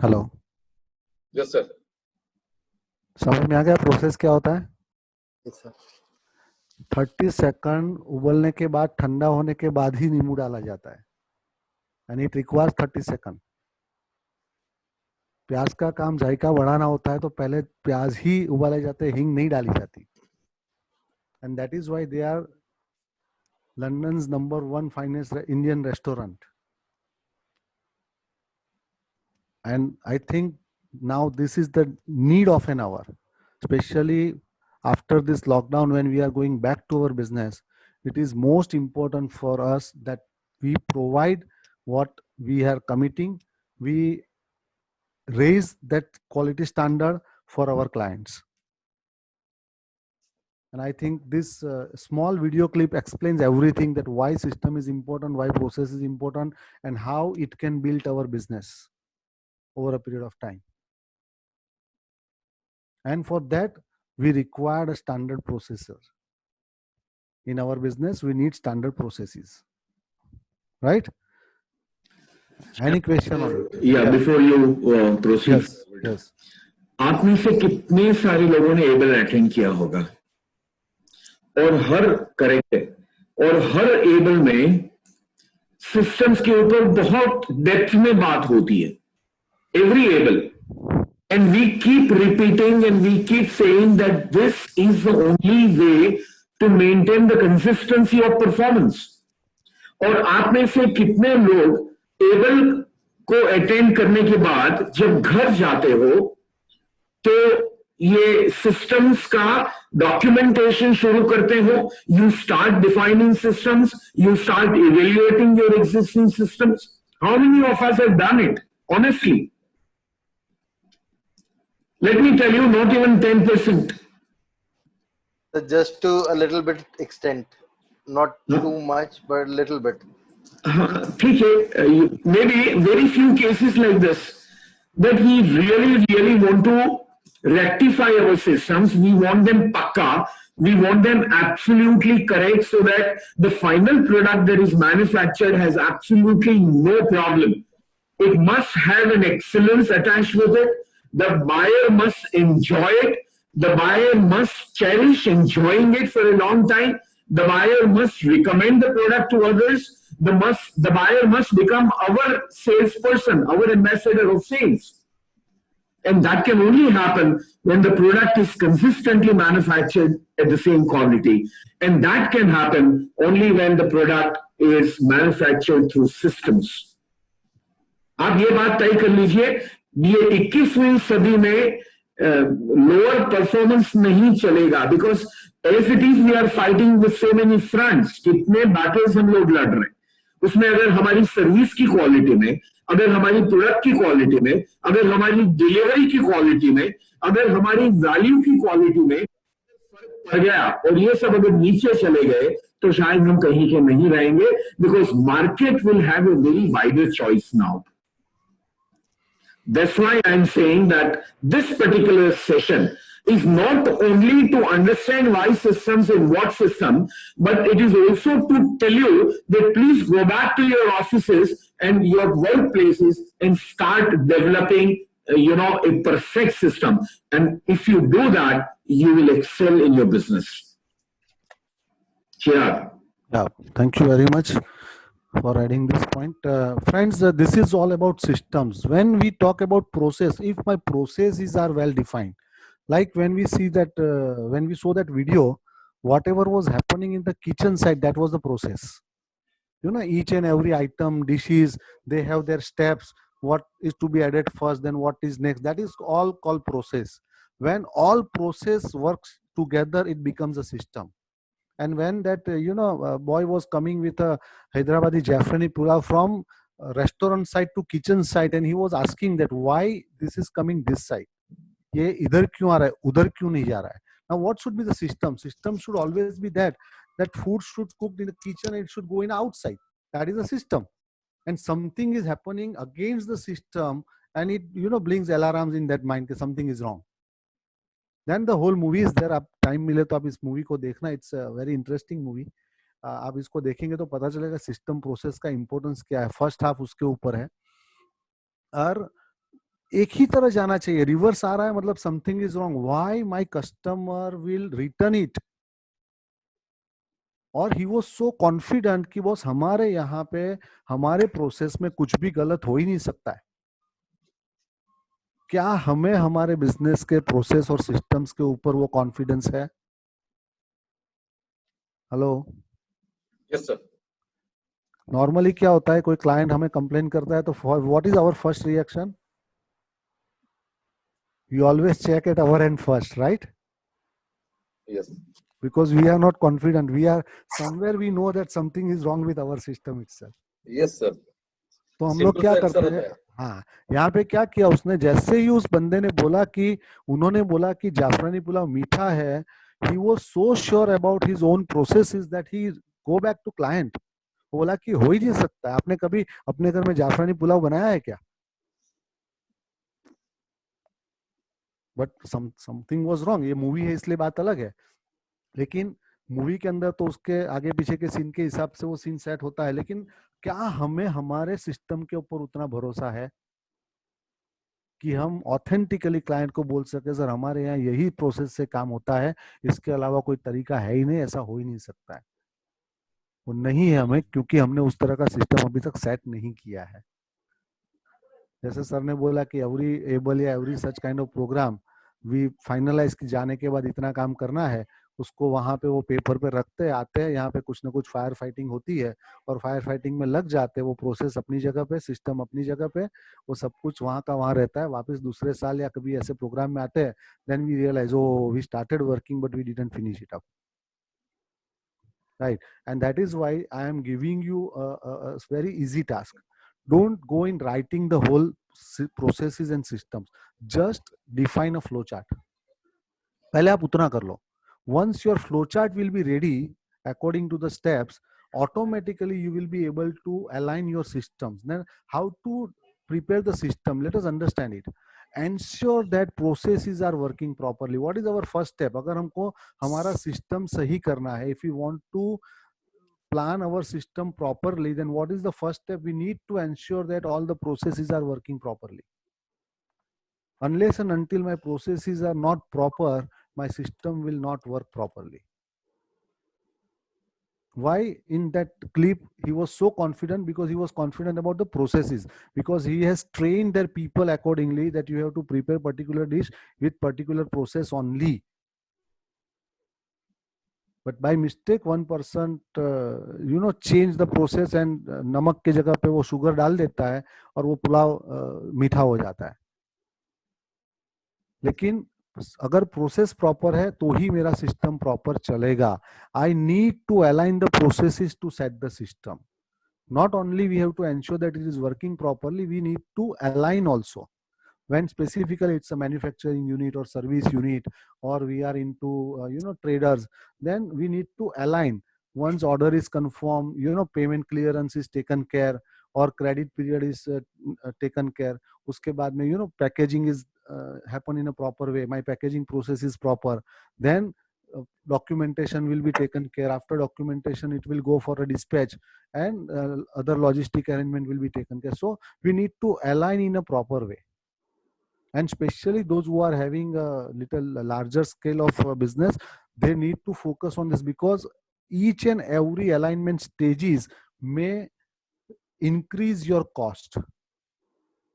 हेलो. Yes, sir. समझ में आ गया प्रोसेस क्या होता है? Yes, sir. 30 सेकंड उबलने के बाद, ठंडा होने के बाद ही नींबू डाला जाता है. And it requires 30 second. प्याज का काम जायका बढ़ाना होता है तो पहले प्याज ही उबाले जाते, हिंग नहीं डाली जाती. And that is why they are London's number 1 finest Indian restaurant. And I think now this is the need of an hour, especially after this lockdown when we are going back to our business. It is most important for us that we provide what we are committing. We raise that quality standard for our clients. And I think this small video clip explains everything, that why system is important, why process is important, and how it can build our business over a period of time. And for that, we require a standard processor. In our business, we need standard processes. Right? Any question on it? Yeah, before you proceed. Yes. आप में से कितने सारे लोगों ने able attend किया होगा? और हर करेक्ट है. और हर एबल में सिस्टम्स के ऊपर बहुत डेप्थ में बात होती है. Every able. And we keep repeating and we keep saying that this is the only way to maintain the consistency of performance. और आप में से कितने लोग टेबल को अटेंड करने के बाद जब घर जाते हो तो ये सिस्टम्स का डॉक्यूमेंटेशन शुरू करते हो? You start defining systems, you start evaluating your existing systems. How many of us have done it honestly? Let me tell you, not even 10%. Just to a little bit extent, not too much, but a little bit. ठीक है, maybe very few cases like this, but we really want to rectify our systems. We want them pakka. We want them absolutely correct so that the final product that is manufactured has absolutely no problem. It must have an excellence attached with it. The buyer must enjoy it. The buyer must cherish enjoying it for a long time. The buyer must recommend the product to others. The buyer must become our salesperson, our ambassador of sales. And that can only happen when the product is consistently manufactured at the same quality. And that can happen only when the product is manufactured through systems. आप ये बात तय कर लीजिए, ये 21वीं सदी में लोअर परफॉर्मेंस नहीं चलेगा. Because as it is we are fighting with so many fronts. कितने बैटल्स हम लोग लड़ रहे हैं. उसमें अगर हमारी सर्विस की क्वालिटी में, अगर हमारी प्रोडक्ट की क्वालिटी में, अगर हमारी डिलीवरी की क्वालिटी में, अगर हमारी वैल्यू की क्वालिटी में फर्क पड़ गया और ये सब अगर नीचे चले गए तो शायद हम कहीं के नहीं रहेंगे. Because market will have a very wider choice now. That's why I'm saying that this particular session is not only to understand why systems in what system, but it is also to tell you that please go back to your offices and your workplaces and start developing, a perfect system. And if you do that, you will excel in your business. Chirag. Yeah, thank you very much for adding this point. Friends, this is all about systems. When we talk about process, if my processes are well defined, like when we see that, when we saw that video, whatever was happening in the kitchen side, that was the process. Each and every item, dishes, they have their steps, what is to be added first, then what is next. That is all called process. When all process works together, it becomes a system. And when that boy was coming with a Hyderabadi Jafrani pulao from restaurant side to kitchen side, and he was asking that why this is coming this side, ये इधर क्यों आ रहा है, उधर क्यों नहीं जा रहा है. Now what should be the system should always be that food should cooked in the kitchen, it should go in outside. That is a system. And something is happening against the system, and it blinks alarms in that mind that something is wrong. Then the whole movie is there. आप time मिले तो आप इस movie को देखना. It's a very interesting movie. आप इसको देखेंगे तो पता चलेगा सिस्टम प्रोसेस का इंपॉर्टेंस क्या है. फर्स्ट हाफ उसके ऊपर है. और एक ही तरह जाना चाहिए. रिवर्स आ रहा है मतलब something is wrong. Why my customer will return it. और ही वाज सो कॉन्फिडेंट कि बॉस हमारे यहाँ पे हमारे प्रोसेस में कुछ भी गलत हो ही नहीं सकता है. क्या हमें हमारे बिजनेस के प्रोसेस और सिस्टम्स के ऊपर वो कॉन्फिडेंस है? हेलो. Yes sir. नॉर्मली क्या होता है, कोई क्लाइंट हमें कंप्लेन करता है तो what is our first reaction? You always check at our end first, right? Yes. Because we are not confident. We are somewhere we know that something is wrong with our system itself. Yes sir. तो हम लोग क्या करते हैं? हाँ, यहाँ पे क्या किया उसने, जैसे ही उस बंदे ने बोला कि उन्होंने बोला कि जाफरानी पुलाव मीठा है, he was so sure about his own processes that he go back to client. वो बोला कि हो ही नहीं सकता है. आपने कभी अपने घर में जाफरानी पुलाव बनाया है क्या? But something was wrong. ये मूवी है इसलिए बात अलग है, लेकिन मूवी के अंदर तो उसके आगे पीछे के सीन के हिसाब से वो सीन सेट होता है. लेकिन क्या हमें हमारे सिस्टम के ऊपर उतना भरोसा है कि हम ऑथेंटिकली क्लाइंट को बोल सके सर हमारे यहाँ यही प्रोसेस से काम होता है, इसके अलावा कोई तरीका है ही नहीं, ऐसा हो ही नहीं सकता है. वो नहीं है हमें, क्योंकि हमने उस तरह का सिस्टम अभी तक सेट नहीं किया है. जैसे सर ने बोला कि एवरी एबल या every such kind of programme we finalise की जाने के बाद इतना काम करना है, उसको वहां पे वो पेपर पे रखते आते हैं. यहाँ पे कुछ ना कुछ फायर फाइटिंग होती है और फायर फाइटिंग में लग जाते हैं. वो प्रोसेस अपनी जगह पे, सिस्टम अपनी जगह पे, वो सब कुछ वहां का वहां रहता है. वापस दूसरे साल या कभी ऐसे प्रोग्राम में आते हैं, then we realise oh we started working but we didn't finish it up. Right, and that is why I am giving you a very easy task. Don't go in writing the whole processes and systems. Just define a flow chart. पहले आप उतना कर लो. Once your flow chart will be ready according to the steps, automatically you will be able to align your systems. Then how to prepare the system? Let us understand it. Ensure that processes are working properly. What is our first step? अगर हमको हमारा system सही करना है, if we want to plan our system properly, then what is the first step? We need to ensure that all the processes are working properly. Unless and until my processes are not proper, my system will not work properly. Why in that clip he was so confident? Because he was confident about the processes, because he has trained their people accordingly that you have to prepare particular dish with particular process only. But by mistake one person change the process and नमक के जगह पे वो sugar डाल देता है और वो पुलाव मीठा हो जाता है. लेकिन अगर प्रोसेस प्रॉपर है तो ही मेरा सिस्टम प्रॉपर चलेगा. I need to align the processes to set the system. Not only we have to ensure that it is working properly, we need to align also. When specifically it's a manufacturing unit or service unit, or we are into traders, then we need to align. Once order is confirmed, payment clearance is taken care, or credit period is taken care. Uske baad mein, you know, packaging is happen in a proper way. My packaging process is proper. Then documentation will be taken care. After documentation, it will go for a dispatch, and other logistic arrangement will be taken care. So we need to align in a proper way. And especially those who are having a little larger scale of business, they need to focus on this, because each and every alignment stages may increase your cost.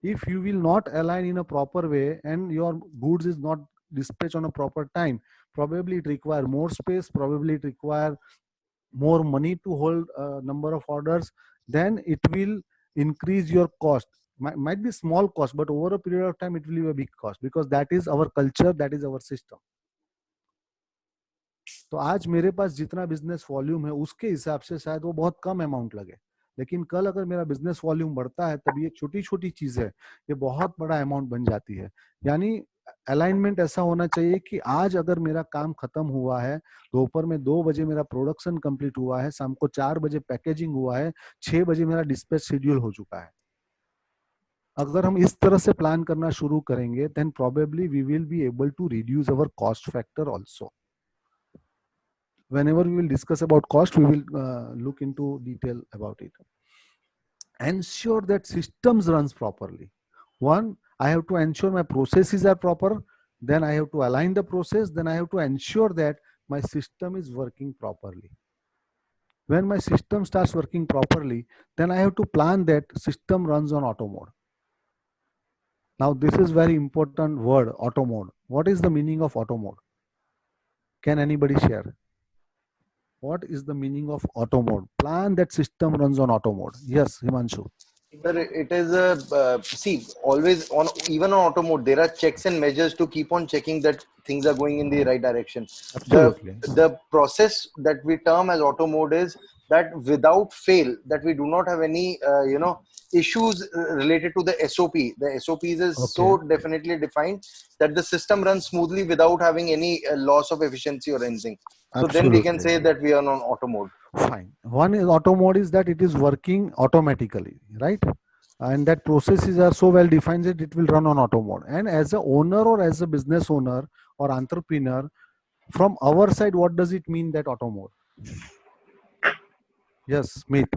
If you will not align in a proper way and your goods is not dispatched on a proper time, probably it require more space, probably it require more money to hold a number of orders, then it will increase your cost. Might be small cost, but over a period of time it will be a big cost, because that is our culture, that is our system. तो आज मेरे पास जितना business volume है उसके हिसाब से शायद वो बहुत कम अमाउंट लगे, लेकिन कल अगर मेरा बिजनेस वॉल्यूम बढ़ता है तब ये छोटी छोटी चीजें ये बहुत बड़ा अमाउंट बन जाती है. यानी अलाइनमेंट ऐसा होना चाहिए कि आज अगर मेरा काम खत्म हुआ है, दोपहर में 2 बजे मेरा प्रोडक्शन कंप्लीट हुआ है, शाम को 4 बजे पैकेजिंग हुआ है, 6 बजे मेरा डिस्पैच शेड्यूल हो चुका है. अगर हम इस तरह से प्लान करना शुरू करेंगे, then probably we will be able to reduce our cost factor also. Whenever we will discuss about cost, we will look into detail about it. Ensure that systems runs properly. One, I have to ensure my processes are proper. Then I have to align the process. Then I have to ensure that my system is working properly. When my system starts working properly, then I have to plan that system runs on auto mode. Now, this is very important word, auto mode. What is the meaning of auto mode? Can anybody share? What is the meaning of auto mode? Plan that system runs on auto mode. Yes, Himanshu. Sir, it is a see, always on, even on auto mode, there are checks and measures to keep on checking that things are going in the right direction. Absolutely. The process that we term as auto mode is that without fail, that we do not have any issues related to the SOP. The SOPs is so definitely defined that the system runs smoothly without having any loss of efficiency or anything. So Absolutely. then we can say that we are on auto mode. Fine. One is auto mode is that it is working automatically, right? And that processes are so well defined that it will run on auto mode. And as a owner or as a business owner or entrepreneur, from our side, what does it mean that auto mode? Yes, Meet.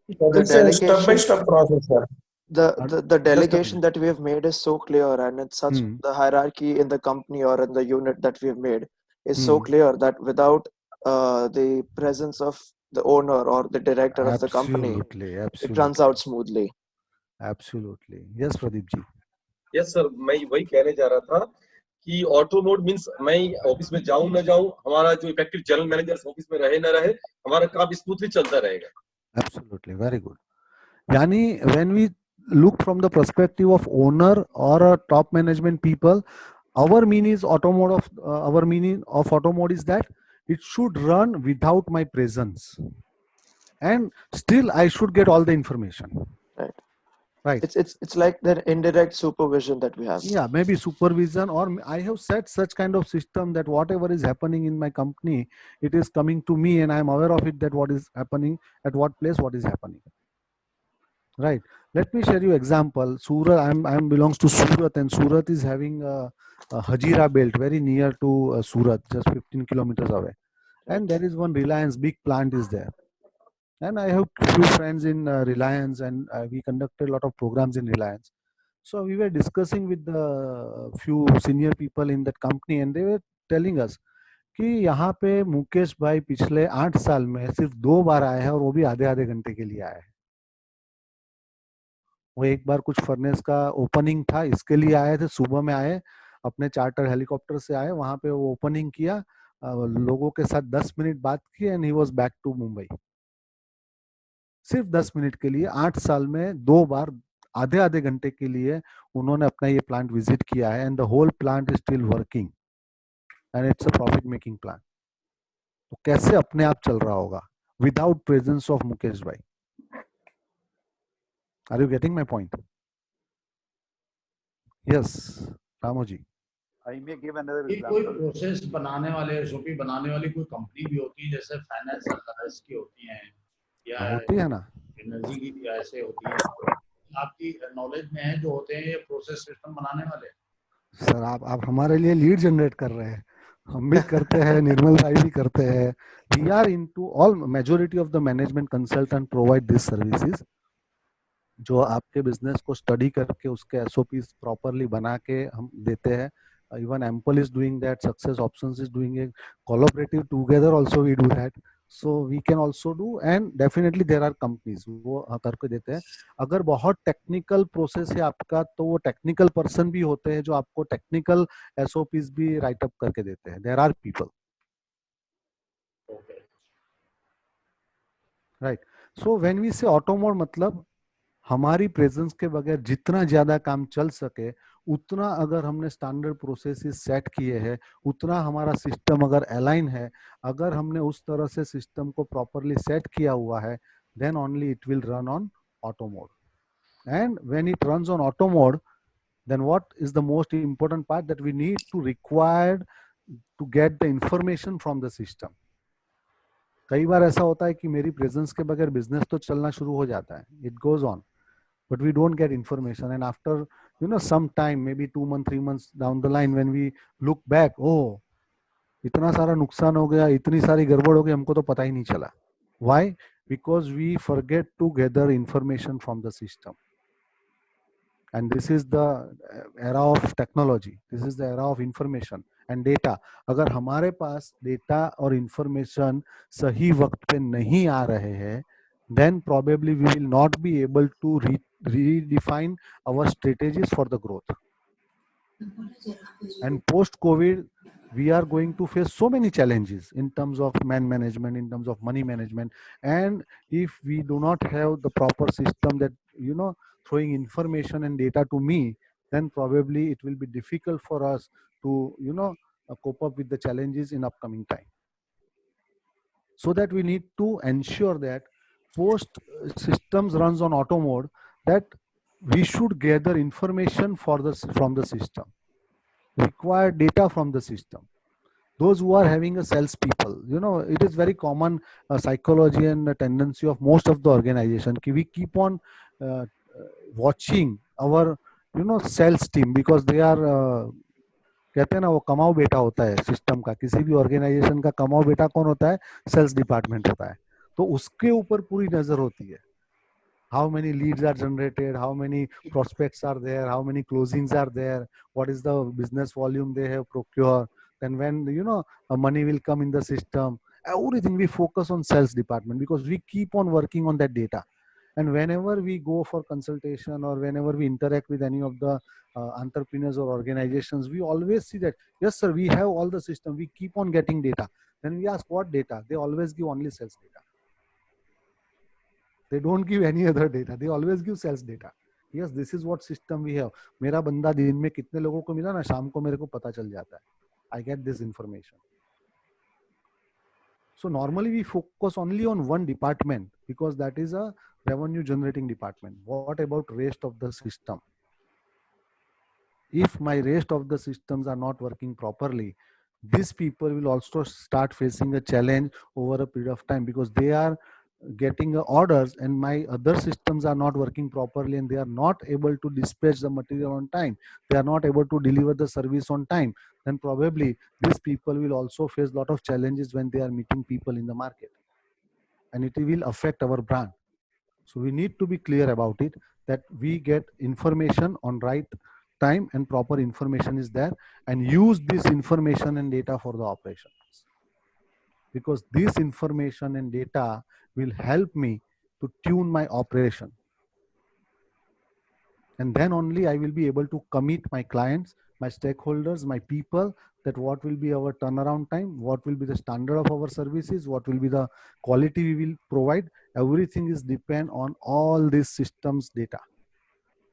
It's a step-by-step process, sir. The delegation that we have made is so clear, and it's such the hierarchy in the company or in the unit that we have made is so clear that without the presence of the owner or the director of the company, it runs out smoothly. Absolutely. Yes, Pradeep ji. Yes, sir. मैं वही कहने जा रहा था कि auto mode means मैं office में जाऊं ना जाऊं, हमारा जो इफेक्टिव जनरल मैनेजर ऑफिस में रहे ना रहे, हमारा काम स्मूथली चलता रहेगा. Absolutely, very good. Yani, when we look from the perspective of owner or a top management people, our meaning is auto mode of our meaning of auto mode is that it should run without my presence, and still I should get all the information. Right. It's like the indirect supervision that we have. Yeah, maybe supervision, or I have set such kind of system that whatever is happening in my company, it is coming to me, and I am aware of it, that what is happening at what place, what is happening. Right. Let me share you example. Surat, I'm belongs to Surat, and Surat is having a Hajira belt very near to Surat, just 15 kilometers away. And there is one Reliance big plant is there. And I have few friends in Reliance, and we conducted a lot of programs in Reliance. So we were discussing with the few senior people in that company, and they were telling us कि यहाँ पे मुकेश भाई पिछले 8 साल में सिर्फ 2 बार आए हैं, और वो भी आधे घंटे के लिए आए हैं. वो एक बार कुछ फर्नेस का ओपनिंग था, इसके लिए आए थे, सुबह में आए, अपने चार्टर हेलीकॉप्टर से आए, वहां पे वो ओपनिंग किया, लोगों के साथ 10 मिनट बात की, and he was back to Mumbai. सिर्फ 10 मिनट के लिए 8 साल में 2 बार आधे घंटे के लिए उन्होंने अपना ये प्लांट विजिट किया है, and the whole plant is still working, and it's a profit making plant. तो कैसे अपने आप चल रहा होगा विदाउट प्रेजेंस ऑफ मुकेश भाई? Are you getting my point? Yes, Ramo ji. I may give another example. कोई प्रोसेस बनाने वाले, एसओपी बनाने वाली कोई कंपनी भी होती है, जैसे फाइनेंस की होती हैं, या होती है ना, एनर्जी की ऐसे होती है, आपकी नॉलेज में है जो होते हैं ये प्रोसेस सिस्टम बनाने वाले? सर आप हमारे लिए लीड जनरेट कर रहे हैं, हम भी करते हैं, निर्मल भाई भी करते हैं. We are into all, majority of the management consultant provide this services, जो आपके बिजनेस को स्टडी करके उसके एसओपीज प्रॉपरली बना के हम देते हैं. Even Ample is doing that, success options is doing it, collaborative together also we do that. So we can also do, and definitely there are companies वो करके देते हैं. अगर बहुत टेक्निकल प्रोसेस है आपका, तो वो टेक्निकल पर्सन भी होते हैं जो आपको टेक्निकल एसओपीज भी राइट अप करके देते हैं. There are people, right. So when we say auto mode, मतलब हमारी प्रेजेंस के बगैर जितना ज्यादा काम चल सके उतना, अगर हमने स्टैंडर्ड प्रोसेसेस सेट किए हैं, उतना हमारा सिस्टम अगर अलाइन है, अगर हमने उस तरह से सिस्टम को प्रॉपरली सेट किया हुआ है, then only it will run on auto mode. And when it runs on auto mode, then what is the most important part, that we need to require to get the information from the system. कई बार ऐसा होता है कि मेरी presence के बगैर business तो चलना शुरू हो जाता है, it goes on, but we don't get information, and after some time, maybe 2 months 3 months down the line, when we look back, oh, इतना सारा नुकसान हो गया, इतनी सारी गड़बड़ हो गई, हमको तो पता ही नहीं चला. Why? Because we forget to gather information from the system. And this is the era of technology, this is the era of information and data. अगर हमारे पास डेटा और इंफॉर्मेशन सही वक्त पे नहीं आ रहे हैं, then probably we will not be able to redefine our strategies for the growth. And post COVID, we are going to face so many challenges in terms of man management, in terms of money management. And if we do not have the proper system that, throwing information and data to me, then probably it will be difficult for us to, cope up with the challenges in upcoming time. So that we need to ensure that post systems runs on auto mode, that we should gather information from the system, require data from the system. Those who are having a sales people, it is very common psychology and a tendency of most of the organization, we keep on watching our sales team, because they are कहते हैं ना, वो कमाओ बेटा होता है system का. किसी भी ऑर्गेनाइजेशन का कमाओ बेटा कौन होता है? सेल्स डिपार्टमेंट होता है. तो उसके ऊपर पूरी नजर होती है. How many leads are generated, how many prospects are there, how many closings are there, what is the business volume they have procured, then when money will come in the system. Everything we focus on sales department, because we keep on working on that data. And whenever we go for consultation, or whenever we interact with any of the entrepreneurs or organizations, we always see that, yes sir, we have all the system, we keep on getting data. Then we ask, what data? They always give only sales data. They don't give any other data. They always give sales data. Yes, this is what system we have. मेरा बंदा दिन में कितने लोगों को मिला ना, शाम को मेरे को पता चल जाता है. I get this information. So normally we focus only on one department, because that is a revenue generating department. What about rest of the system? If my rest of the systems are not working properly, these people will also start facing a challenge over a period of time, because they are getting orders and my other systems are not working properly, and they are not able to dispatch the material on time, they are not able to deliver the service on time, then probably these people will also face a lot of challenges when they are meeting people in the market, and it will affect our brand. So we need to be clear about it, that we get information on right time and proper information is there, and use this information and data for the operations, because this information and data will help me to tune my operation, and then only I will be able to commit my clients, my stakeholders, my people, that what will be our turnaround time, what will be the standard of our services, what will be the quality we will provide. Everything is depend on all these systems data,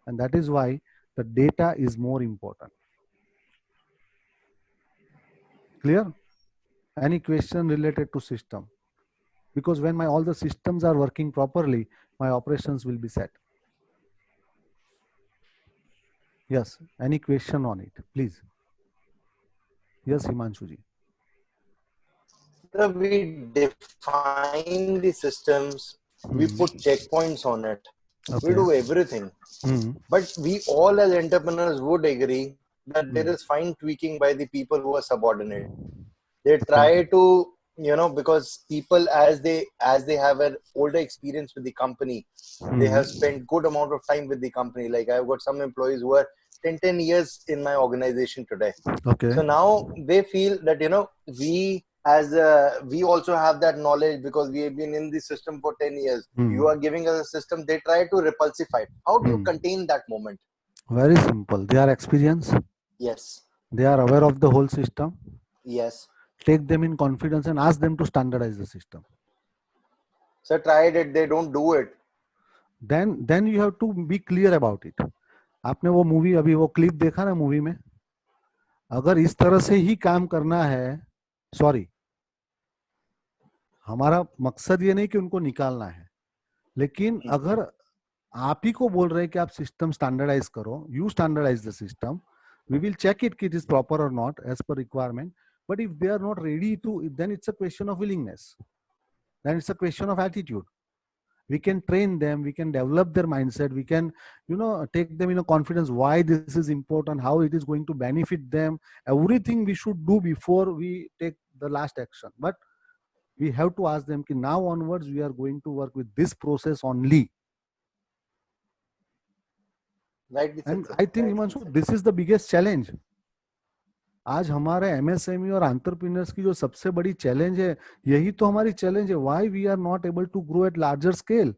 and that is why the data is more important. Clear? Any question related to system? Because when all the systems are working properly, my operations will be set. Yes, any question on it, please? Yes, Himanshu ji. We define the systems, We put checkpoints on it. Okay. We do everything. But we all as entrepreneurs would agree that there is fine tweaking by the people who are subordinate. They try to, you know, because people as they have an older experience with the company, they have spent good amount of time with the company. Like I've got some employees who are 10 years in my organization today. Okay. So now they feel that, you know, we also have that knowledge because we have been in the system for 10 years. You are giving us a system. They try to repulsify. How do you contain that moment? Very simple. They are experienced. Yes. They are aware of the whole system. Yes. Take them in confidence and ask them to standardize the system. So tried it, they don't do it. Then you have to be clear about it. आपने वो movie अभी वो clip देखा ना movie में, अगर इस तरह से ही काम करना है, सॉरी, हमारा मकसद ये नहीं कि उनको निकालना है, लेकिन अगर आप ही को बोल रहे हैं कि आप सिस्टम स्टैंडर्डाइज करो, you standardise the system, we will check it it is proper or not as per requirement, but if they are not ready to, then it's a question of willingness, then it's a question of attitude. We can train them, we can develop their mindset, we can, you know, take them in a confidence why this is important, how it is going to benefit them, everything we should do before we take the last action. But we have to ask them ki now onwards we are going to work with this process only. And I think Himanshu, this is the biggest challenge. आज हमारे MSME और entrepreneurs की जो सबसे बड़ी challenge है, यही तो हमारी चैलेंज है. Why we are not able to grow at larger scale?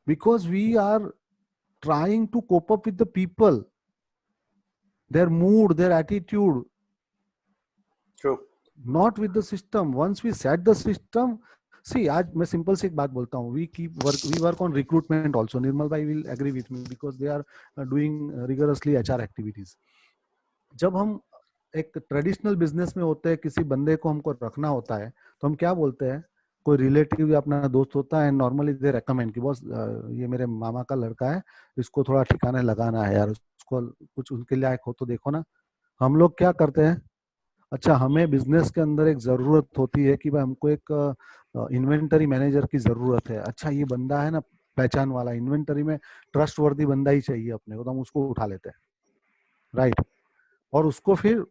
Because we are trying to cope up with the people, their mood, their attitude. True. Not with the system. Once we set the system, see, आज मैं simple से एक बात बोलता हूँ. We work on recruitment also. Nirmal bhai will agree with me because they are doing rigorously HR activities. जब हम एक ट्रेडिशनल बिजनेस में होते हैं, किसी बंदे को हमको रखना होता है, तो हम क्या बोलते हैं, कोई रिलेटिव या अपना दोस्त होता है, नॉर्मली दे रेकमेंड कि बॉस ये मेरे मामा का लड़का है, इसको थोड़ा ठिकाने लगाना है यार, उसको कुछ उनके लायक हो तो देखो ना. हम लोग क्या करते हैं, अच्छा हमें बिजनेस के अंदर एक जरूरत होती है कि भाई हमको एक इन्वेंटरी मैनेजर की जरूरत है. अच्छा ये बंदा है ना पहचान वाला, इन्वेंटरी में ट्रस्ट वर्दी बंदा ही चाहिए अपने को, तो हम उसको उठा लेते हैं, राइट. और उसको फिर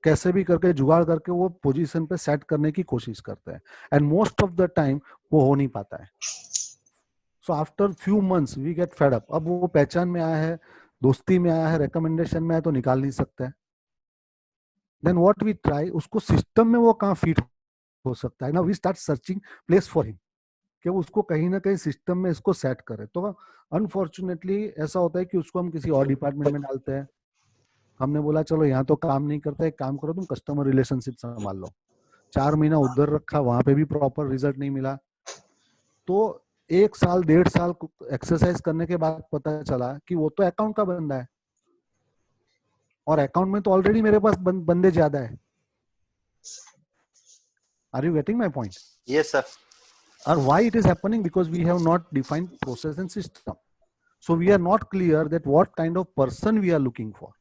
कैसे भी करके जुगाड़ करके वो पोजीशन पे सेट करने की कोशिश करते हैं, and most of the time वो हो नहीं पाता है. So after few months we get fed up. अब वो पहचान में आया है, दोस्ती में आया है, रिकमेंडेशन में आया तो निकाल नहीं सकते. देन व्हाट वी ट्राई, उसको सिस्टम में वो कहाँ फिट हो सकता है ना, we start searching place for him कि वो उसको कहीं ना कहीं सिस्टम में इसको सेट करे. तो अनफॉर्चुनेटली ऐसा होता है कि उसको हम किसी और डिपार्टमेंट में डालते हैं. हमने बोला चलो यहाँ तो काम नहीं करता, एक काम करो तुम कस्टमर रिलेशनशिप संभाल लो. 4 महीना उधर रखा, वहां पे भी प्रॉपर रिजल्ट नहीं मिला. तो 1 साल 1.5 साल एक्सरसाइज करने के बाद पता चला कि वो तो अकाउंट का बंदा है, और अकाउंट में तो ऑलरेडी मेरे पास बंदे ज्यादा है. Are you getting my point? Yes, sir. Or why it is happening? Because we have not defined process and system. So we are not clear that what kind of person we are looking for.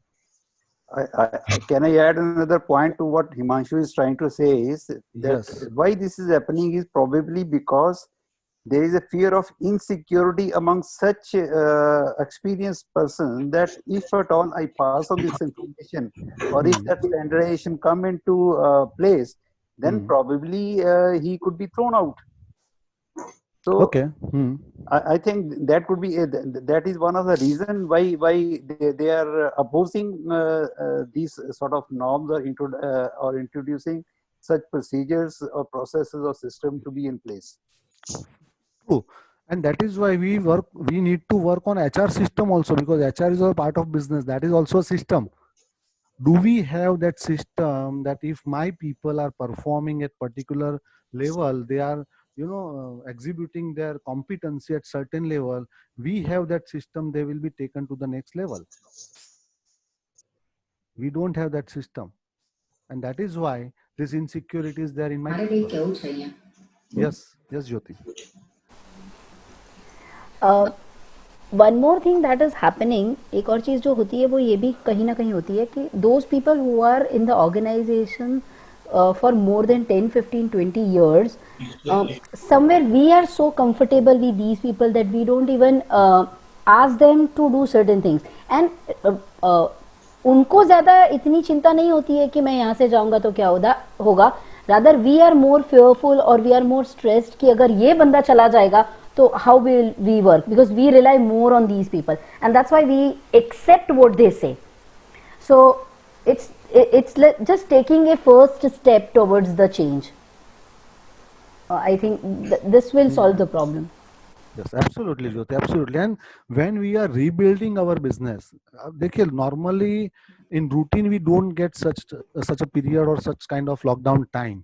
Can I add another point to what Himanshu is trying to say is that Yes. why this is happening is probably because there is a fear of insecurity among such experienced person that if at all I pass on this information or if that standardization come into place, then probably he could be thrown out. So Okay. I think that could be that is one of the reasons why they are opposing these sort of norms or introducing such procedures or processes or system to be in place. True. And that is why we need to work on HR system also, because HR is a part of business. That is also a system. Do we have that system that if my people are performing at particular level, they are, you know, exhibiting their competency at certain level, we have that system, they will be taken to the next level. We don't have that system. And that is why this insecurity is there in my people. Yes, Jyoti. One more thing that is happening, एक और चीज जो होती है वो ये भी कहीं ना कहीं होती है कि those people who are in the organization for more than 10, 15, 20 years, somewhere we are so comfortable with these people that we don't even ask them to do certain things. And उनको ज़्यादा इतनी चिंता नहीं होती है कि मैं यहाँ से जाऊँगा तो क्या होगा. Rather we are more fearful or we are more stressed कि अगर ये बंदा चला जाएगा तो how will we work, because we rely more on these people, and that's why we accept what they say. So it's just taking a first step towards the change. I think this will solve the problem. Yes, absolutely, Jyoti, absolutely. And when we are rebuilding our business, देखिए, normally in routine we don't get such a period or such kind of lockdown time.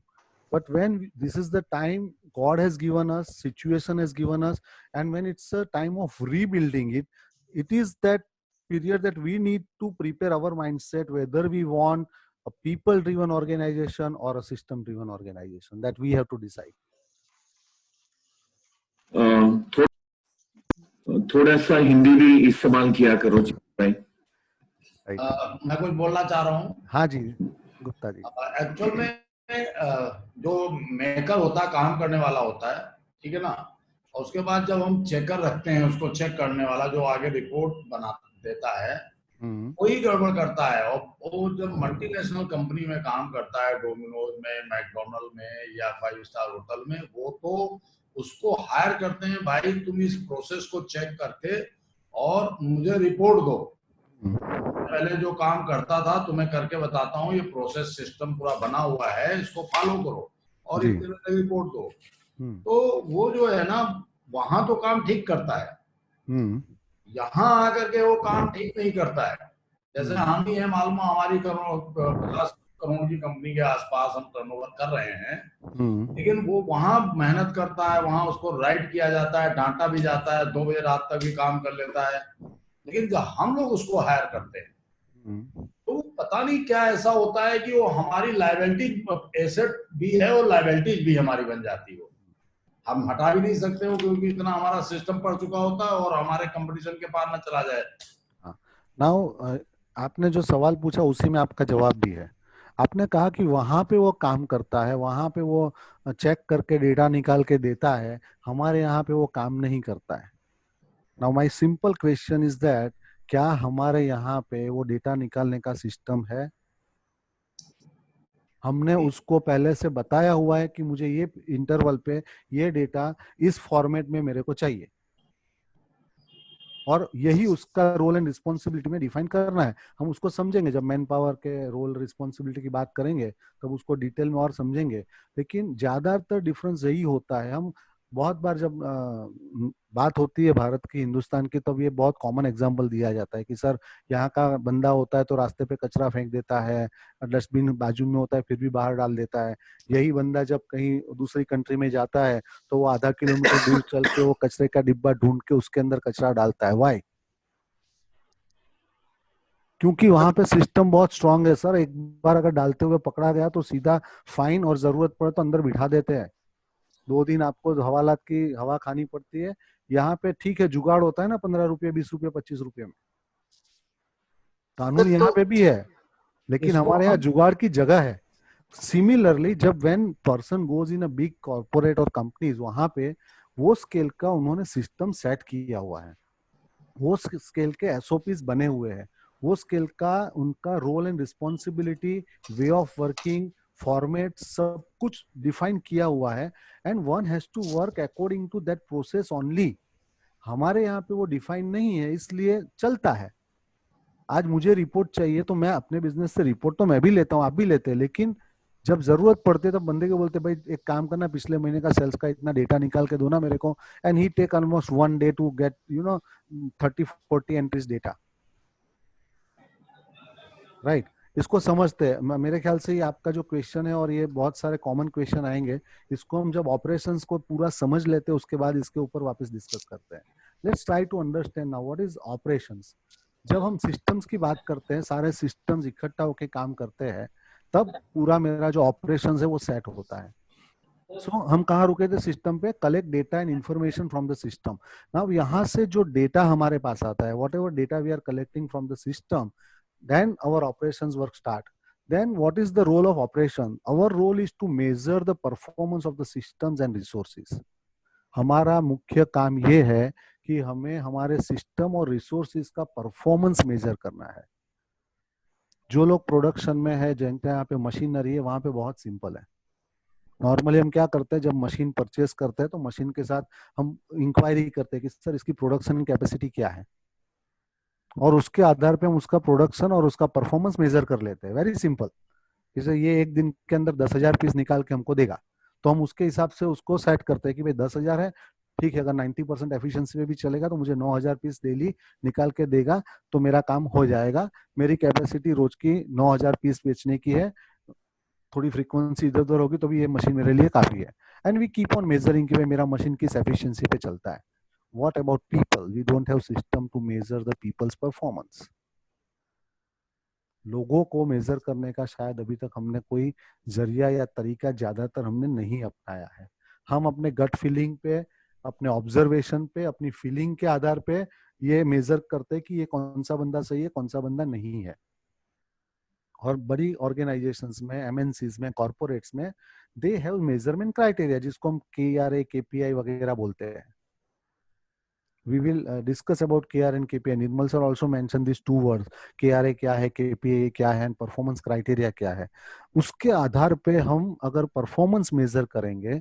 But when this is the time God has given us, situation has given us, and when it's a time of rebuilding it, it is that period that we need to prepare our mindset whether we want a people-driven organization or a system-driven organization. That we have to decide. थोड़ा सा हिंदी भी इस्तेमाल किया करो भाई. मैं कुछ बोलना चाह रहा हूँ. हाँ जी गुप्ता जी. एक्चुअल में जो मेकर होता है, काम करने वाला होता है, ठीक है ना, और उसके बाद जब हम चेकर रखते हैं, उसको चेक करने वाला जो आगे रिपोर्ट बना देता है, कोई गड़बड़ करता है. और वो जब मल्टीनेशनल कंपनी में काम करता है, डोमिनोज में, मैकडोनल्ड में या 5 स्टार होटल में, वो तो उसको हायर करते हैं, भाई तुम इस प्रोसेस को चेक करके और मुझे रिपोर्ट दो. पहले जो काम करता था तुम्हें करके बताता हूँ, ये प्रोसेस सिस्टम पूरा बना हुआ है, इसको फॉलो करो और इतने रिपोर्ट दो. तो वो जो है ना, वहां तो काम ठीक करता है, यहाँ आकर के वो काम ठीक नहीं करता है. जैसे हम ही है, मालूम हमारी 50 करोड़ की कंपनी के आसपास हम टर्नओवर कर रहे हैं, लेकिन वो वहां मेहनत करता है, वहां उसको राइट किया जाता है, डांटा भी जाता है, 2 बजे रात तक भी काम कर लेता है. लेकिन जब हम लोग उसको हायर करते हैं तो पता नहीं क्या ऐसा होता है कि वो हमारी लायबिलिटी एसेट भी है और लायबिलिटीज भी हमारी बन जाती है. हम हटा भी नहीं सकते हो क्योंकि इतना हमारा सिस्टम पड़ चुका होता है और हमारे कंपटीशन के पार न चला जाए. नाउ आपने जो सवाल पूछा उसी में आपका जवाब भी है. आपने कहा कि वहां पे वो काम करता है, वहां पे वो चेक करके डेटा निकाल के देता है, हमारे यहाँ पे वो काम नहीं करता है. Now my simple question is that क्या हमारे यहाँ पे वो डेटा निकालने का सिस्टम है? हमने उसको पहले से बताया हुआ है कि मुझे ये इंटरवल पे ये डेटा इस फॉर्मेट में मेरे को चाहिए, और यही उसका रोल एंड रिस्पॉन्सिबिलिटी में डिफाइन करना है. हम उसको समझेंगे जब मैन पावर के रोल रिस्पॉन्सिबिलिटी की बात करेंगे, तब उसको डिटेल में और समझेंगे. लेकिन ज्यादातर डिफरेंस यही होता है. हम बहुत बार जब बात होती है भारत की, हिंदुस्तान की, तब ये बहुत कॉमन एग्जांपल दिया जाता है कि सर यहाँ का बंदा होता है तो रास्ते पे कचरा फेंक देता है, डस्टबिन बाजू में होता है फिर भी बाहर डाल देता है. यही बंदा जब कहीं दूसरी कंट्री में जाता है तो वो आधा किलोमीटर दूर चल के वो कचरे का डिब्बा ढूंढ के उसके अंदर कचरा डालता है. वाई? क्योंकि वहां पे सिस्टम बहुत स्ट्रांग है सर. एक बार अगर डालते हुए पकड़ा गया तो सीधा फाइन, और जरूरत पड़े तो अंदर बिठा देते हैं. 2 दिन आपको हवालात की हवा खानी पड़ती है. यहाँ पे ठीक है जुगाड़ होता है ना, 15 रुपये, 20 रुपये, 25 रुपये में. कानून यहाँ पे भी है, लेकिन हमारे यहाँ जुगाड़ की जगह है. सिमिलरली जब when person goes in a big corporate और कंपनीज, वहां पे वो स्केल का उन्होंने सिस्टम सेट किया हुआ है, वो स्केल के एसओपीज बने हुए हैं, वो स्केल का उनका role and responsibility, way of working, format सब कुछ डिफाइन किया हुआ है. And one has to work according to that process only. हमारे यहाँ पे वो डिफाइन नहीं है, इसलिए चलता है. आज मुझे रिपोर्ट चाहिए तो मैं अपने बिजनेस से रिपोर्ट तो मैं भी लेता हूँ, आप भी लेते हैं, लेकिन जब जरूरत पड़ती है तब बंदे को बोलते भाई एक काम करना, पिछले महीने का सेल्स का इतना डेटा निकाल के दो ना मेरे को. And he take almost 1 day to get 30-40 entries data. Right? इसको समझते हैं. मेरे ख्याल से ये आपका जो क्वेश्चन है, और ये बहुत सारे कॉमन क्वेश्चन आएंगे, इसको हम जब ऑपरेशंस को पूरा समझ लेते हैं उसके बाद इसके ऊपर वापस डिस्कस करते हैं. Let's try to understand now what is operations. जब हम सिस्टम्स की बात करते हैं, सारे सिस्टम्स इकट्ठा होकर काम करते हैं, तब पूरा मेरा जो ऑपरेशंस है वो सेट होता है. सो हम कहाँ रुके थे? सिस्टम पे. Collect data and information from the system. Now यहाँ से जो डेटा हमारे पास आता है, whatever data we are collecting from the system, then our operations work start. Then what is the role of operation? Our role is to measure the performance of the systems and resources. हमारा मुख्य काम ये है कि हमें हमारे system और resources का परफॉर्मेंस मेजर करना है. जो लोग प्रोडक्शन में है, जिनके यहाँ पे मशीनरी है, वहां पे बहुत सिंपल है. नॉर्मली हम क्या करते हैं, जब मशीन परचेस करते हैं तो मशीन के साथ हम इंक्वायरी करते हैं कि सर इसकी प्रोडक्शन कैपेसिटी क्या है, और उसके आधार पे हम उसका प्रोडक्शन और उसका परफॉर्मेंस मेजर कर लेते हैं. Very simple. जैसे ये एक दिन के अंदर 10,000 पीस निकाल के हमको देगा, तो हम उसके हिसाब से उसको सेट करते हैं कि भाई 10,000 है, ठीक है, अगर 90% एफिशिएंसी में भी चलेगा तो मुझे 9,000 पीस डेली निकाल के देगा तो मेरा काम हो जाएगा. मेरी कैपेसिटी रोज की 9,000 पीस बेचने की है, थोड़ी फ्रीक्वेंसी इधर उधर होगी तो भी ये मशीन मेरे लिए काफी है. And we keep on measuring कि भाई मेरा मशीन किस एफिशिएंसी पे चलता है. What about people? We don't have system to measure the people's performance. लोगों को मेजर करने का शायद अभी तक हमने कोई जरिया या तरीका ज्यादातर हमने नहीं अपनाया है. हम अपने गट फीलिंग पे, अपने ऑब्जर्वेशन पे, अपनी फीलिंग के आधार पे ये मेजर करते हैं कि ये कौन सा बंदा सही है, कौन सा बंदा नहीं है. और बड़ी ऑर्गेनाइजेशंस में, एमएनसीज में, कॉर्पोरेट्स में, दे हैव मेजरमेंट क्राइटेरिया जिसको हम KRA, KPI वगैरह बोलते हैं. We will discuss about KR and KPI. Nirmal sir also mentioned these two words. KRA क्या है, KPI क्या है, and performance criteria क्या है. उसके आधार पे हम अगर परफॉर्मेंस मेजर करेंगे,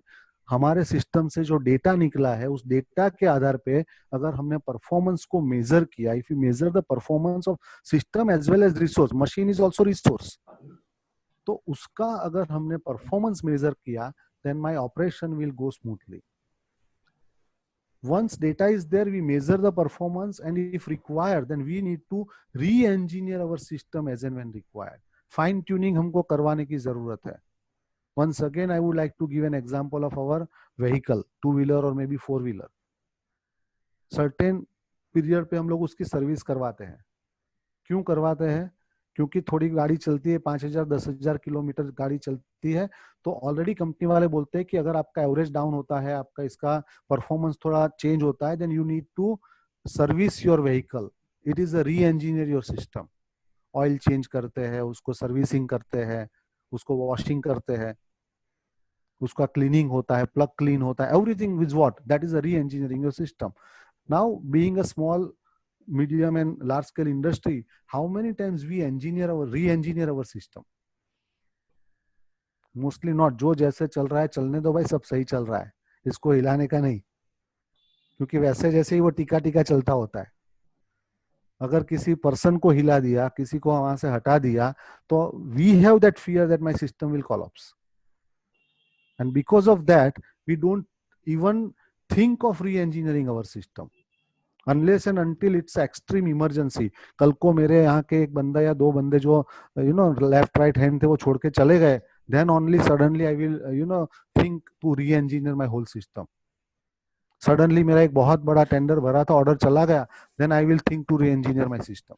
हमारे सिस्टम से जो डेटा निकला है उस डेटा के आधार पे अगर हमने परफॉर्मेंस को मेजर किया, if you measure the performance of system as well as resource, machine is also resource, तो उसका अगर हमने परफॉर्मेंस मेजर किया, then my operation will go smoothly. Once data is there, we measure the performance, and if required, then we need to re-engineer our system as and when required. Fine tuning हमको करवाने की जरूरत है. Once again, I would like to give an example of our vehicle, 2-wheeler or maybe 4-wheeler. Certain period पे हम लोग उसकी service करवाते हैं. क्यों करवाते हैं? क्योंकि थोड़ी गाड़ी चलती है, 5,000 10,000 किलोमीटर गाड़ी चलती है, तो ऑलरेडी कंपनी वाले बोलते हैं कि अगर आपका एवरेज डाउन होता है, आपका इसका परफॉर्मेंस थोड़ा चेंज होता है, then you need to service your vehicle. It is a reengineer your system. Oil change करते हैं, उसको सर्विसिंग करते हैं, उसको वॉशिंग करते हैं, उसका क्लीनिंग होता है, प्लग क्लीन होता है, everything with what, that is a reengineering your system. Now being a small, medium and large scale industry, how many times we re-engineer our system? Mostly not. जो जैसे चल रहा है चलने दो भाई, सब सही चल रहा है, इसको हिलाने का नहीं, क्योंकि वैसे जैसे ही वो टीका टीका चलता होता है. अगर किसी पर्सन को हिला दिया, किसी को वहां से हटा दिया, तो we have that fear that my system will collapse, and because of that we don't even think of re-engineering our system. Unless and until it's extreme emergency. कल को मेरे यहाँ के एक बंदा या दो बंदे जो लेफ्ट राइट हैंड थे वो छोड़ के चले गए, then only suddenly I will think to re-engineer my whole system. Suddenly मेरा एक बहुत बड़ा टेंडर भरा था, ऑर्डर चला गया, then I will think to re-engineer my system.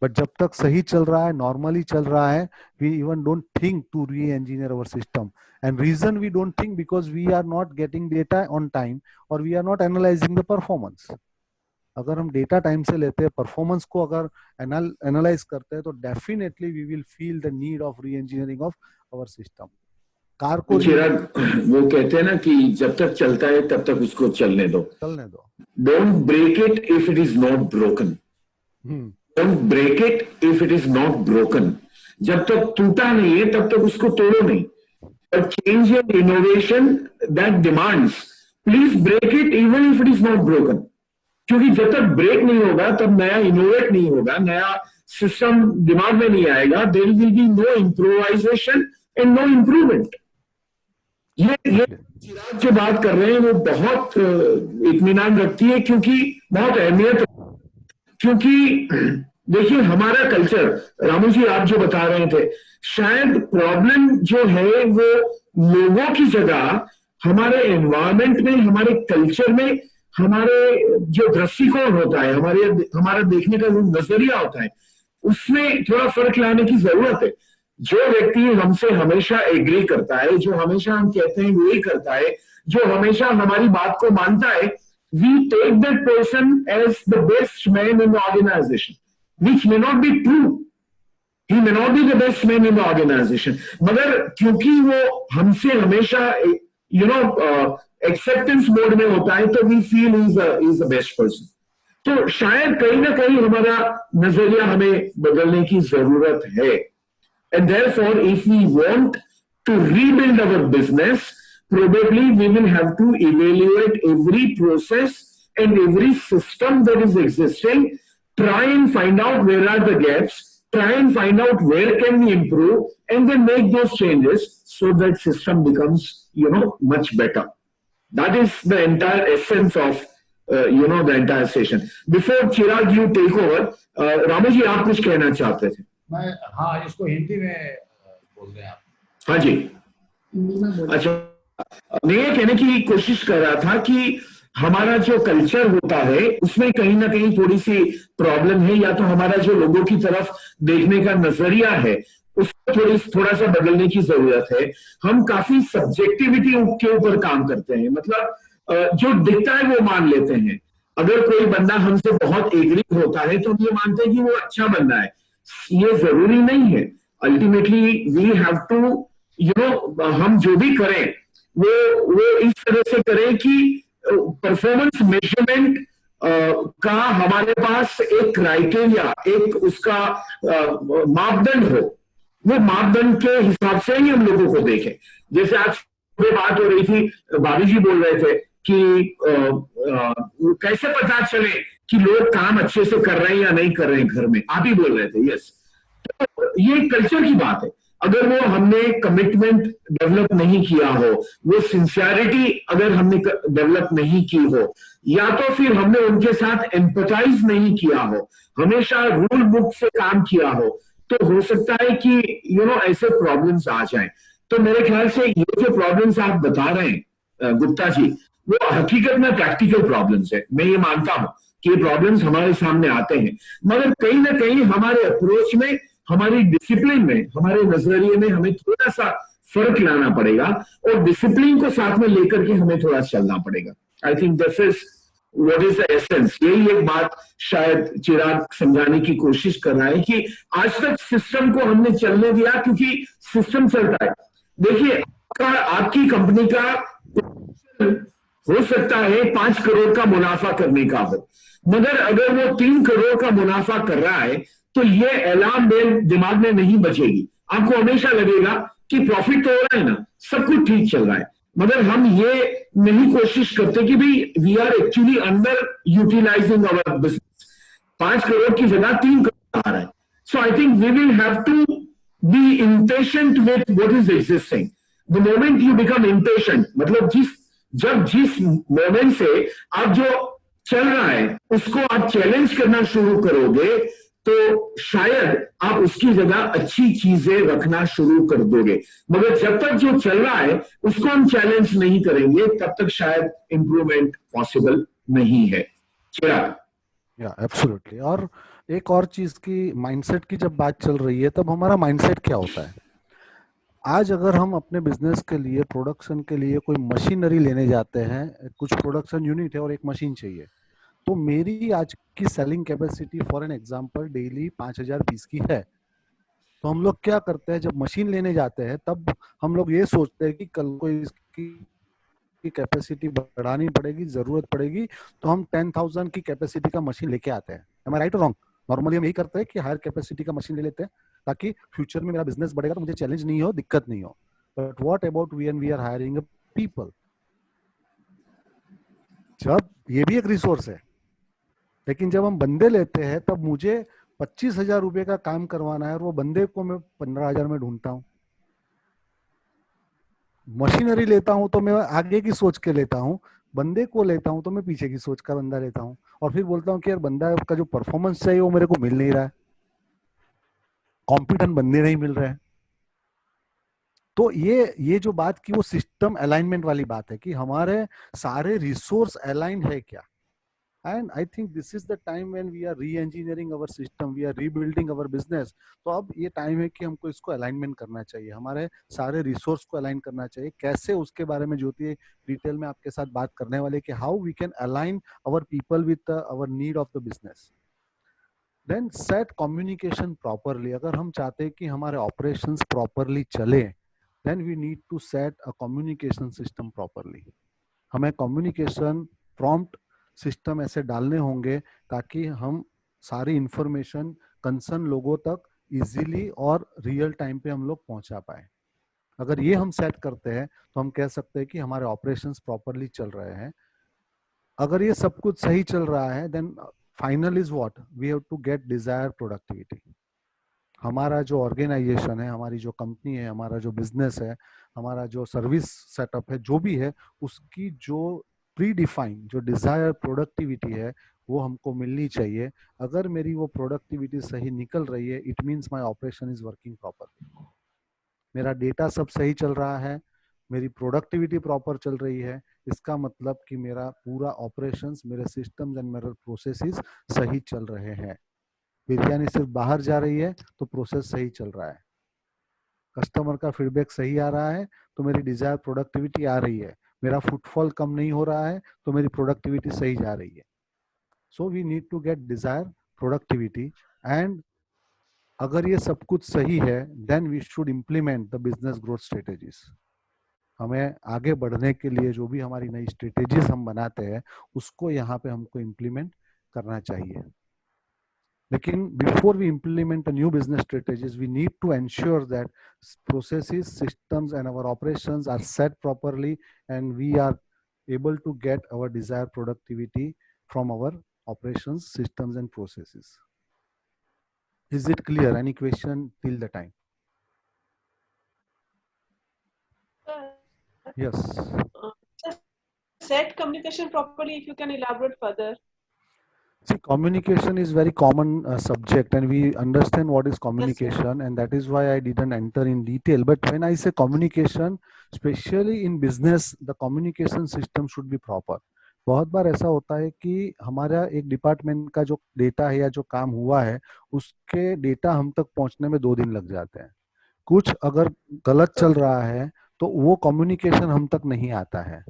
But जब तक सही चल रहा है, नॉर्मली चल रहा है, we even don't think to re-engineer our system. And reason we don't think, because we are not getting data on time or we are not analyzing the performance. अगर हम डेटा टाइम से लेते हैं, performance को अगर analyse करते हैं, तो definitely we will feel the need of reengineering of our system. Car को वो कहते हैं ना कि जब तक चलता है तब तक उसको चलने दो. Don't break it if it is not broken. Don't break it if it is not broken. जब तक टूटा नहीं है तब तक उसको तोड़ो नहीं. A change and innovation that demands, please break it even if it is not broken. क्योंकि जब तक ब्रेक नहीं होगा तब नया इनोवेट नहीं होगा, नया सिस्टम दिमाग में नहीं आएगा. There will be no improvisation and no improvement. ये चिराग जो बात कर रहे हैं वो बहुत इत्मीनान रखती है, क्योंकि बहुत अहमियत. क्योंकि देखिए हमारा कल्चर, रामू जी आप जो बता रहे थे, शायद प्रॉब्लम जो है वो लोगों की जगह हमारे एनवायरमेंट में, हमारे कल्चर में, हमारे जो दृष्टिकोण होता है, हमारा देखने का जो नजरिया होता है, उसमें थोड़ा फर्क लाने की जरूरत है. जो व्यक्ति हमसे हमेशा एग्री करता है, जो हमेशा हम कहते हैं वही करता है, जो हमेशा हमारी बात को मानता है, we take that person as the best man in the organization, which may not be true. he may not be the best man in the organization, मगर क्योंकि वो हमसे हमेशा एक्सेप्टेंस मोड में होता है, तो we feel he's the best person. तो शायद कहीं ना कहीं हमारा नजरिया हमें बदलने की जरूरत है. And therefore, if we want to rebuild our business, probably we will have to evaluate every process and every system that is existing, try and find out where are the gaps, try and find out where can we improve, and then make those changes so that system becomes, much better. That is the entire essence of, the entire session. Before Chirag, you take over, Ramu ji, आप कुछ कहना चाहते थे? मैं हाँ इसको हिंदी में बोल दें आप. हाँ जी. अच्छा, मैं ये कहने की कोशिश कर रहा था कि हमारा जो कल्चर होता है उसमें कहीं ना कहीं थोड़ी सी प्रॉब्लम है, या तो हमारा जो लोगों की तरफ देखने का नजरिया है उसको थोड़ा सा बदलने की जरूरत है. हम काफी सब्जेक्टिविटी के ऊपर काम करते हैं, मतलब जो दिखता है वो मान लेते हैं. अगर कोई बंदा हमसे बहुत एग्री होता है तो हम ये मानते हैं कि वो अच्छा बंदा है. ये जरूरी नहीं है. अल्टीमेटली वी हैव टू हम जो भी करें वो इस तरह से करें कि परफॉर्मेंस मेजरमेंट का हमारे पास एक क्राइटेरिया, एक उसका मापदंड हो. वो मापदंड के हिसाब से ही हम लोगों को देखें. जैसे आज बात हो रही थी, भाभी जी बोल रहे थे कि कैसे पता चले कि लोग काम अच्छे से कर रहे हैं या नहीं कर रहे हैं घर में. आप ही बोल रहे थे. यस, तो ये कल्चर की बात है. अगर वो हमने कमिटमेंट डेवलप नहीं किया हो, वो सिंसियरिटी अगर हमने डेवलप नहीं की हो, या तो फिर हमने उनके साथ एम्पथाइज नहीं किया हो, हमेशा रूल बुक से काम किया हो, तो हो सकता है कि ऐसे प्रॉब्लम्स आ जाएं. तो मेरे ख्याल से ये जो प्रॉब्लम्स आप बता रहे हैं गुप्ता जी, वो हकीकत में प्रैक्टिकल प्रॉब्लम्स है. मैं ये मानता हूं कि ये प्रॉब्लम्स हमारे सामने आते हैं, मगर कहीं ना कहीं हमारे अप्रोच में, हमारी डिसिप्लिन में, हमारे नजरिए में हमें थोड़ा सा फर्क लाना पड़ेगा, और डिसिप्लिन को साथ में लेकर के हमें थोड़ा चलना पड़ेगा. I think this is what is the essence. यही एक बात शायद चिराग समझाने की कोशिश कर रहा है कि आज तक सिस्टम को हमने चलने दिया क्योंकि सिस्टम चलता है. देखिए, आपकी कंपनी का हो सकता है 5 करोड़ का मुनाफा करने का हो, मगर अगर वो 3 करोड़ का मुनाफा कर रहा है तो ये अलार्म बेल दिमाग में नहीं बजेगी. आपको हमेशा लगेगा कि प्रॉफिट तो हो रहा है ना, सब कुछ ठीक चल रहा है, मगर हम ये नहीं कोशिश करते कि भाई we are actually underutilising our business. 5 crore की जगह 3 करोड़ आ रहा है. So I think we will have to be impatient with what is existing. The moment you become impatient, मतलब जिस मोमेंट से आप जो चल रहा है उसको आप चैलेंज करना शुरू करोगे, तो शायद आप उसकी जगह अच्छी चीजें रखना शुरू कर दोगे. मगर जब तक जो चल रहा है उसको हम चैलेंज नहीं करेंगे, तब तक शायद इंप्रूवमेंट पॉसिबल नहीं है. या एब्सोल्युटली. और एक और चीज की, माइंडसेट की जब बात चल रही है, तब हमारा माइंडसेट क्या होता है. आज अगर हम अपने बिजनेस के लिए, प्रोडक्शन के लिए कोई मशीनरी लेने जाते हैं, कुछ प्रोडक्शन यूनिट है और एक मशीन चाहिए, तो मेरी आज की selling capacity for an example daily 5000 piece की है. तो हम लोग क्या करते हैं, जब मशीन लेने जाते हैं तब हम लोग ये सोचते हैं कि कल को इसकी कैपेसिटी बढ़ानी पड़ेगी, जरूरत पड़ेगी, तो हम 10,000 की कैपेसिटी का मशीन लेके आते हैं. एम आई राइट और रॉन्ग? नॉर्मली हम यही करते हैं कि हायर कैपेसिटी का मशीन ले लेते हैं ताकि फ्यूचर में मेरा बिजनेस बढ़ेगा तो मुझे चैलेंज नहीं हो, दिक्कत नहीं हो. But what about we are hiring people? जब ये भी एक रिसोर्स है, लेकिन जब हम बंदे लेते हैं तब मुझे 25,000 रुपए का काम करवाना है और वो बंदे को मैं 15,000 में ढूंढता हूँ. मशीनरी लेता हूँ तो मैं आगे की सोच के लेता हूँ, बंदे को लेता हूँ तो मैं पीछे की सोच का बंदा लेता हूँ, और फिर बोलता हूँ कि यार बंदा का जो परफॉर्मेंस चाहिए वो मेरे को मिल नहीं रहा है, कॉम्पिटेंट बंदे नहीं मिल रहे हैं. तो ये जो बात की वो सिस्टम अलाइनमेंट वाली बात है कि हमारे सारे रिसोर्स अलाइन है क्या. And I think this is the time when we are re-engineering our system, we are rebuilding our business. तो अब ये टाइम है कि हमको इसको अलाइनमेंट करना चाहिए, हमारे सारे रिसोर्स को अलाइन करना चाहिए. कैसे, उसके बारे में ज्योति डिटेल में आपके साथ बात करने वाले कि how we can align our people with our need of the business. Then set communication properly. अगर हम चाहते हैं कि हमारे ऑपरेशंस प्रॉपरली चले, then we need to set a communication system properly. हमें कम्युनिकेशन प्रॉम्प्ट सिस्टम ऐसे डालने होंगे ताकि हम सारी इंफॉर्मेशन कंसर्न लोगों तक इजीली और रियल टाइम पे हम लोग पहुंचा पाए. अगर ये हम सेट करते हैं तो हम कह सकते हैं कि हमारे ऑपरेशंस प्रॉपरली चल रहे हैं. अगर ये सब कुछ सही चल रहा है, then final is what, we have to get desire productivity. हमारा जो ऑर्गेनाइजेशन है, हमारी जो कंपनी है, हमारा जो बिजनेस है, हमारा जो सर्विस सेटअप है, जो भी है, उसकी जो प्री डिफाइन जो डिजायर प्रोडक्टिविटी है वो हमको मिलनी चाहिए. अगर मेरी वो प्रोडक्टिविटी सही निकल रही है, it means my operation is working properly. मेरा डेटा सब सही चल रहा है, मेरी प्रोडक्टिविटी प्रॉपर चल रही है, इसका मतलब कि मेरा पूरा ऑपरेशंस, मेरे सिस्टम्स एंड मेरे प्रोसेसेस सही चल रहे हैं. बिरयानी सिर्फ बाहर जा रही है तो प्रोसेस सही चल रहा है. कस्टमर का फीडबैक सही आ रहा है तो मेरी डिजायर प्रोडक्टिविटी आ रही है. मेरा फुटफॉल कम नहीं हो रहा है तो मेरी प्रोडक्टिविटी सही जा रही है. So we need to get desire productivity. And अगर ये सब कुछ सही है, then we should implement the business growth strategies. हमें आगे बढ़ने के लिए जो भी हमारी नई स्ट्रेटेजीज हम बनाते हैं उसको यहाँ पे हमको इम्प्लीमेंट करना चाहिए. लेकिन before we implement a new business strategies, we need to ensure that processes, systems, and our operations are set properly, and we are able to get our desired productivity from our operations, systems, and processes. Is it clear? Any question till the time? Yes. Set communication properly, if you can elaborate further. See, communication is very common subject, and we understand what is communication, and that is why I didn't enter in detail. But when I say communication, especially in business, the communication system should be proper. बहुत बार ऐसा होता है कि हमारा एक department का जो data है या जो काम हुआ है उसके डेटा हम तक पहुंचने में 2 दिन लग जाते हैं. कुछ अगर गलत चल रहा है तो वो कम्युनिकेशन हम तक नहीं आता है.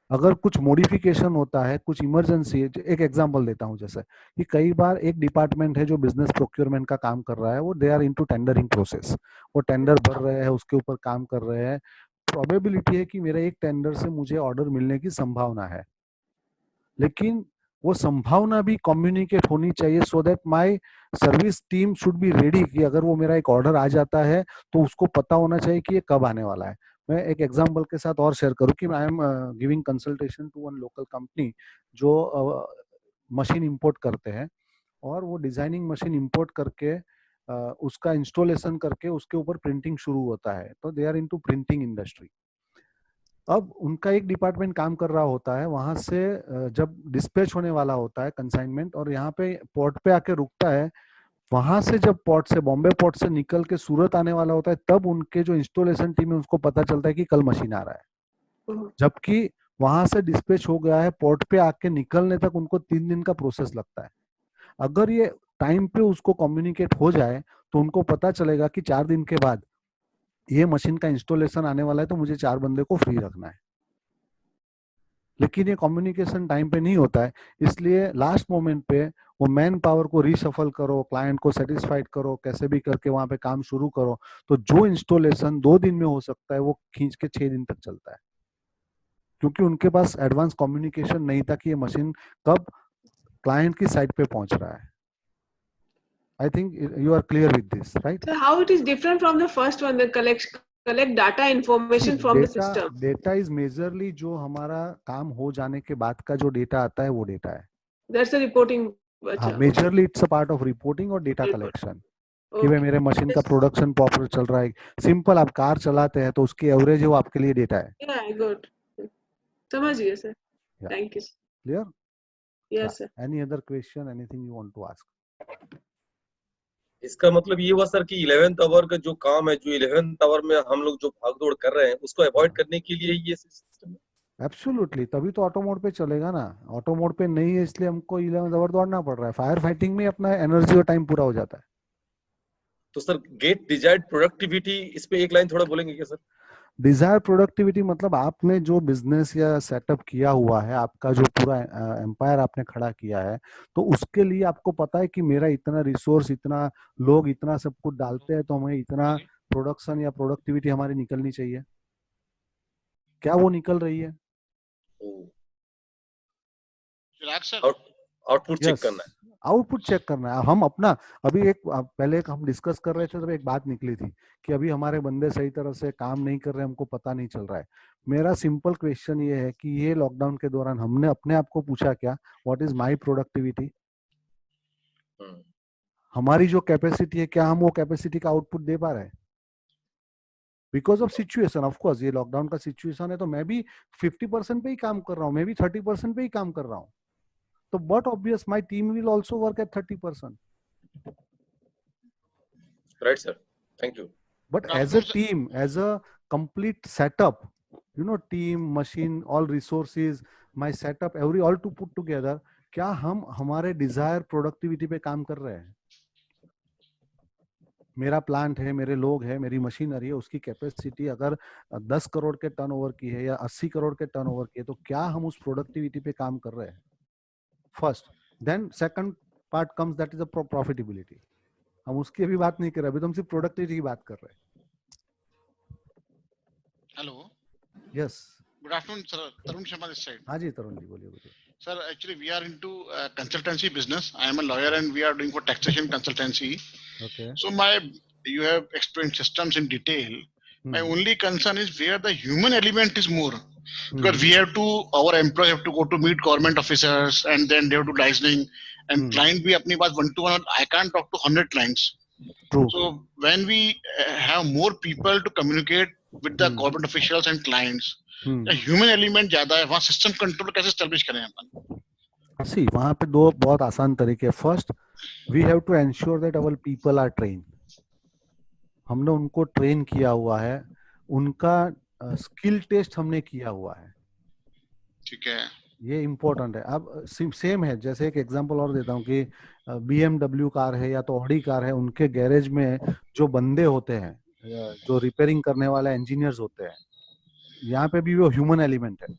अगर कुछ मॉडिफिकेशन होता है, कुछ इमरजेंसी है. एक एग्जांपल देता हूं, जैसे कि कई बार एक डिपार्टमेंट है जो बिजनेस प्रोक्योरमेंट का काम कर रहा है, वो they are into tendering process. वो टेंडर भर रहे हैं, उसके ऊपर काम कर रहे हैं. प्रोबेबिलिटी है कि मेरे एक टेंडर से मुझे ऑर्डर मिलने की संभावना है, लेकिन वो संभावना भी कम्युनिकेट होनी चाहिए so that my service team should be ready कि अगर वो मेरा एक ऑर्डर आ जाता है तो उसको पता होना चाहिए कि ये कब आने वाला है. मैं एक एग्जांपल के साथ और शेयर करूं कि I am giving consultation to one local company जो मशीन इंपोर्ट करते हैं, और वो डिजाइनिंग मशीन इंपोर्ट करके उसका इंस्टॉलेशन करके उसके ऊपर प्रिंटिंग शुरू होता है. तो they are into printing industry. अब उनका एक डिपार्टमेंट काम कर रहा होता है, वहां से जब डिस्पैच होने वाला होता है कंसाइनमेंट और यहाँ पे पोर्ट पे आके रुकता है, वहां से जब पोर्ट से, बॉम्बे पोर्ट से निकल के सूरत आने वाला होता है, तब उनके जो इंस्टॉलेशन टीम है उसको पता चलता है कि कल मशीन आ रहा है. जबकि वहां से डिस्पैच हो गया है, पोर्ट पे आके निकलने तक उनको 3 दिन का प्रोसेस लगता है. अगर ये टाइम पे उसको कम्युनिकेट हो जाए तो उनको पता चलेगा कि 4 दिन के बाद ये मशीन का इंस्टॉलेशन आने वाला है, तो मुझे 4 बंदे को फ्री रखना है. लेकिन ये कम्युनिकेशन टाइम पे नहीं होता है, इसलिए लास्ट मोमेंट पे वो मैन पावर को रीशफल करो, क्लाइंट को सेटिस्फाइड करो, कैसे भी करके वहां पे काम शुरू करो, तो जो इंस्टॉलेशन 2 दिन में हो सकता है वो खींच के 6 दिन तक चलता है, क्योंकि उनके पास एडवांस कम्युनिकेशन नहीं था कि ये मशीन कब क्लाइंट की साइट पे पहुंच रहा है. I think you are clear with this, right? So how it is different from the first one, the collect data information from the system? Data is majorly जो हमारा काम हो जाने के बाद का जो डेटा आता है वो डेटा है. That's the reporting. हाँ, majorly it's a part of reporting और data collection. कि भाई मेरे मशीन का प्रोडक्शन प्रॉपर चल रहा है. सिंपल, आप कार चलाते हैं तो उसकी एवरेज है, वो आपके लिए डेटा है. Yeah, good. समझ गए sir. Thank you. Clear? Yes sir. Any other question? Anything you want to ask? इसका मतलब ये हुआ सर कि 11th आवर का जो काम है, जो 11th आवर में हम लोग जो भागदौड़ कर रहे हैं उसको अवॉइड करने के लिए ये सिस्टम है. एब्सोल्युटली, तभी तो ऑटो मोड पे चलेगा ना. ऑटो मोड पे नहीं है इसलिए हमको 11th आवर दौड़ना पड़ रहा है. फायर फाइटिंग में अपना एनर्जी और टाइम पूरा हो जाता है. तो सर गेट डिजायर्ड प्रोडक्टिविटी, इस पे एक लाइन थोड़ा बोलेंगे क्या सर? डिजायर प्रोडक्टिविटी मतलब आपने जो बिजनेस या सेटअप किया हुआ है, आपका जो पूरा एम्पायर आपने खड़ा किया है, तो उसके लिए आपको पता है कि मेरा इतना रिसोर्स, इतना लोग, इतना सब कुछ डालते हैं तो हमें इतना प्रोडक्शन या प्रोडक्टिविटी हमारी निकलनी चाहिए। क्या वो निकल रही है? आउटपुट चेक करना है। आउटपुट चेक करना है। हम अपना अभी पहले हम डिस्कस कर रहे थे तो एक बात निकली थी कि अभी हमारे बंदे सही तरह से काम नहीं कर रहे, हमको पता नहीं चल रहा है। मेरा सिंपल क्वेश्चन ये है कि ये लॉकडाउन के दौरान हमने अपने आप को पूछा क्या, व्हाट इज माय प्रोडक्टिविटी? हमारी जो कैपेसिटी है, क्या हम वो कैपेसिटी का आउटपुट दे पा रहे हैं? बिकॉज ऑफ सिचुएशन, ऑफकोर्स ये लॉकडाउन का सिचुएशन है तो मैं भी 50% पे ही काम कर रहा हूँ, मैं भी 30% पे ही काम कर रहा हूँ, तो but obvious my team will also work at 30%. Right, sir. Thank you. But as a team, as a complete setup, you know, team, machine, all resources, my setup, all to put together, क्या हम हमारे desired productivity पे काम कर रहे हैं? मेरा plant है, मेरे लोग हैं, मेरी मशीनरी है, उसकी कैपेसिटी अगर 10 करोड़ के टर्नओवर की है या 80 करोड़ के टर्नओवर की है, तो क्या हम उस प्रोडक्टिविटी पे काम कर रहे हैं? First, then second part comes, that is a profitability. हम उसकी अभी बात नहीं कर रहे, अभी तो हम सिर्फ प्रोडक्टिविटी की बात कर रहे हैं। Hello, yes, good afternoon sir, Tarun Sharma this side. हाँ जी तरुण जी, बोलिए। Sir, actually we are into consultancy business. I am a lawyer and we are doing for taxation consultancy. Okay. So you have explained systems in detail. My only concern is where the human element is more. Because we have to, our employees have to go to meet government officers and then they have to licensing and client भी अपनी बात 1-to-1, I can't talk to 100 clients. True. So when we have more people to communicate with the government officials and clients, human element ज्यादा है, वहाँ system control कैसे establish करें अपन? सी, वहाँ पे दो बहुत आसान तरीके। First, we have to ensure that our people are train. हमने उनको ट्रेन किया हुआ है, उनका स्किल टेस्ट हमने किया हुआ है। ठीक है, ये इम्पोर्टेंट है। अब सेम है, जैसे एक एग्जांपल और देता हूँ कि BMW कार है या तो ऑडी कार है, उनके गैरेज में जो बंदे होते हैं, जो रिपेयरिंग करने वाले इंजीनियर्स होते हैं, यहाँ पे भी वो ह्यूमन एलिमेंट है।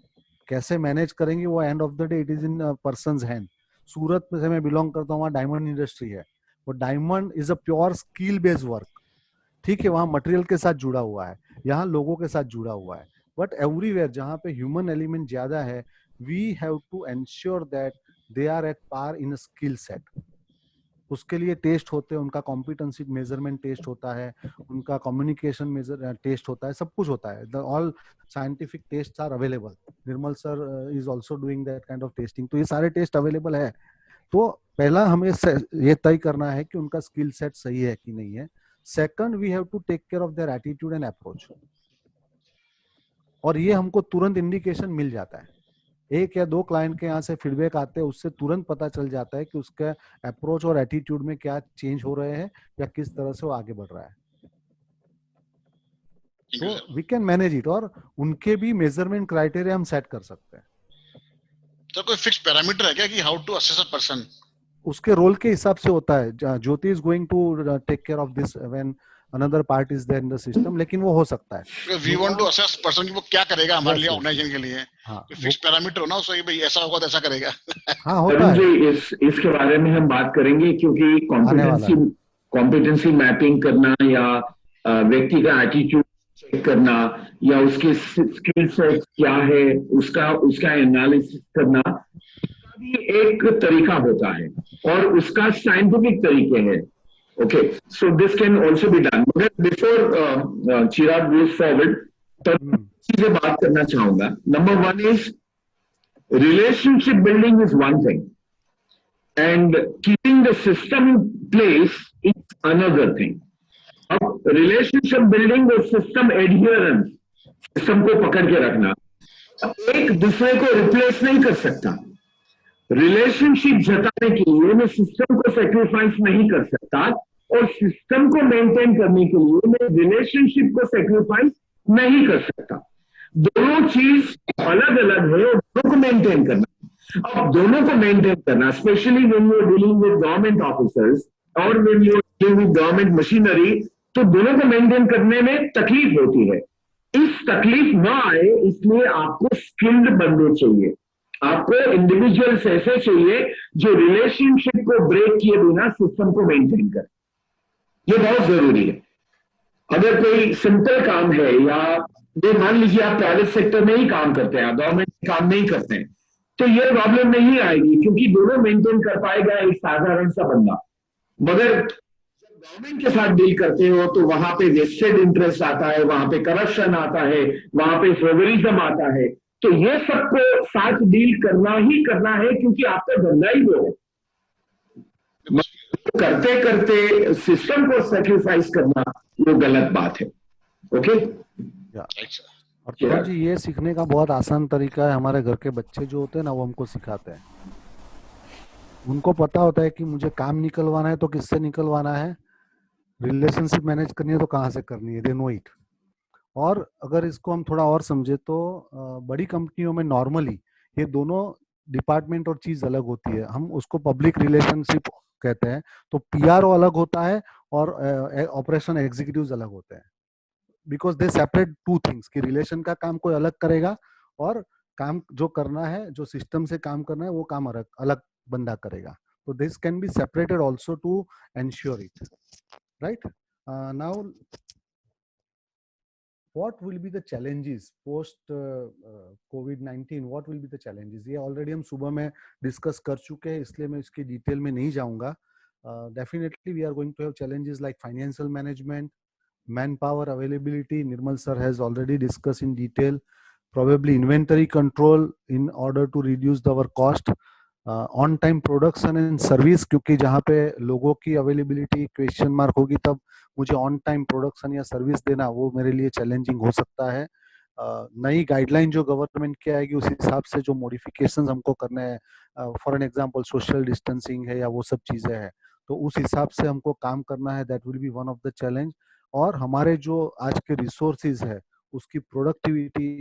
कैसे मैनेज करेंगे वो end of the day it is in person's hand. Surat में से मैं बिलोंग करता हूँ, वहाँ डायमंड इंडस्ट्री है, वो diamond is a pure skill based work. ठीक है, वहाँ मटेरियल के साथ जुड़ा हुआ है, यहाँ लोगों के साथ जुड़ा हुआ है, बट एवरीवेयर जहाँ पे ह्यूमन एलिमेंट ज्यादा है, we have to ensure that they are at par in skill set. उसके लिए टेस्ट होते हैं, उनका कॉम्पिटेंसी मेजरमेंट टेस्ट होता है, उनका कम्युनिकेशन मेजर टेस्ट होता है, सब कुछ होता है। The all scientific test are available. Nirmal sir is also doing that kind of testing. तो ये सारे टेस्ट अवेलेबल है। तो पहला हमें ये तय करना है कि उनका स्किल सेट सही है कि नहीं है। Second, we have to take care of their attitude and approach, और ये हमको तुरंत इंडिकेशन मिल जाता है। 1 या 2 क्लाइंट के यहाँ से फीडबैक आते हैं, उससे तुरंत पता चल जाता है कि उसका अप्रोच और एटीट्यूड में क्या चेंज हो रहे हैं या किस तरह से वो आगे बढ़ रहा है। तो वी कैन मैनेज इट, और उनके भी मेजरमेंट क्राइटेरिया हम सेट कर सकते हैं। तो कोई फिक्स पैरामीटर है क्या कि how to assess a person? उसके रोल के हिसाब से होता है। Jyoti is going to take care of this when another part is there in the system, लेकिन वो हो सकता है। We want to assess person कि वो क्या करेगा हमारे लिए, ऑर्गेनाइजेशन के लिए। हाँ, फिक्स पैरामीटर हो ना उसको कि भाई ऐसा होगा तो ऐसा करेगा। हाँ, होता है। जी, इसके बारे में हम बात करेंगे, क्योंकि कॉम्पिटेंसी मैपिंग करना या व्यक्ति का एटीट्यूड चेक करना या उसके स्किल सेट क्या है उसका एनालिसिस करना भी एक तरीका होता है, और उसका साइंटिफिक तरीके हैं। Okay, so this can also be done. But before Chirag goes forward, तो चीजें बात करना चाहूंगा। Number 1 is relationship building is one thing, and keeping the system in place is another thing. अब relationship building और system adherence, system को पकड़ के रखना, एक दूसरे को replace नहीं कर सकता। रिलेशनशिप जताने के लिए मैं सिस्टम को सेक्रीफाइस नहीं कर सकता, और सिस्टम को मेंटेन करने के लिए मैं रिलेशनशिप को सेक्रीफाइस नहीं कर सकता। दोनों चीज अलग अलग है, दोनों को मेंटेन करना। अब दोनों को मेंटेन करना, specially when you are dealing with government officers और when you are dealing with government machinery, तो दोनों को मेंटेन करने में तकलीफ होती है। इस तकलीफ ना आए इसलिए आपको स्किल्ड बंदे चाहिए, आपको इंडिविजुअल्स ऐसे चाहिए जो रिलेशनशिप को ब्रेक किए बिना सिस्टम को मेंटेन करे। ये बहुत जरूरी है। अगर कोई सिंपल काम है, या ये मान लीजिए आप प्राइवेट सेक्टर में ही काम करते हैं, गवर्नमेंट काम नहीं करते हैं, तो ये प्रॉब्लम नहीं आएगी, क्योंकि दोनों मेंटेन कर पाएगा एक साधारण सा बंदा। मगर गवर्नमेंट के साथ डील करते हो तो वहां पे वेस्टेड इंटरेस्ट आता है, वहां पे करप्शन आता है, वहां पे फेवरिज्म आता है। तो ये सबको साथ डील करना ही करना है, क्योंकि आपका धंधा ही वो है। करते करते सिस्टम को सेक्रीफाइस करना वो गलत बात है। ओके। और तुरंत जी ये सीखने का बहुत आसान तरीका है, हमारे घर के बच्चे जो होते हैं ना वो हमको सिखाते हैं। उनको पता होता है कि मुझे काम निकलवाना है तो किससे निकलवाना है, रिलेशनशिप मैनेज करनी है तो कहाँ से करनी है, दे नो इट। और अगर इसको हम थोड़ा और समझे तो बड़ी कंपनियों में नॉर्मली ये दोनों डिपार्टमेंट और चीज अलग होती है। हम उसको पब्लिक रिलेशनशिप कहते हैं। तो पीआरओ अलग होता है और ऑपरेशन एग्जीक्यूटिव्स अलग होते हैं, because they separate two things कि रिलेशन का काम कोई अलग करेगा और काम जो करना है, जो सिस्टम से काम करना है वो काम अलग अलग बंदा करेगा। तो this can be separated also to ensure it, right. Now what will be the challenges post COVID-19? what will be the challenges? ये already हम सुबह में discuss कर चुके हैं, इसलिए मैं इसकी detail में नहीं जाऊंगा। Definitely we are going to have challenges like financial management, manpower availability. Nirmal sir has already discussed in detail. Probably inventory control in order to reduce our cost. On time production and service, क्योंकि जहाँ पे लोगों की availability question mark होगी तब मुझे on time production या service देना वो मेरे लिए चैलेंजिंग हो सकता है। नई गाइडलाइन जो गवर्नमेंट की आएगी उस हिसाब से जो मॉडिफिकेशंस हमको करने हैं, for an example social distancing है या वो सब चीजें हैं, तो उस हिसाब से हमको काम करना है। That will be one of the challenge. और हमारे जो आज के रिसोर्सेज है उसकी प्रोडक्टिविटी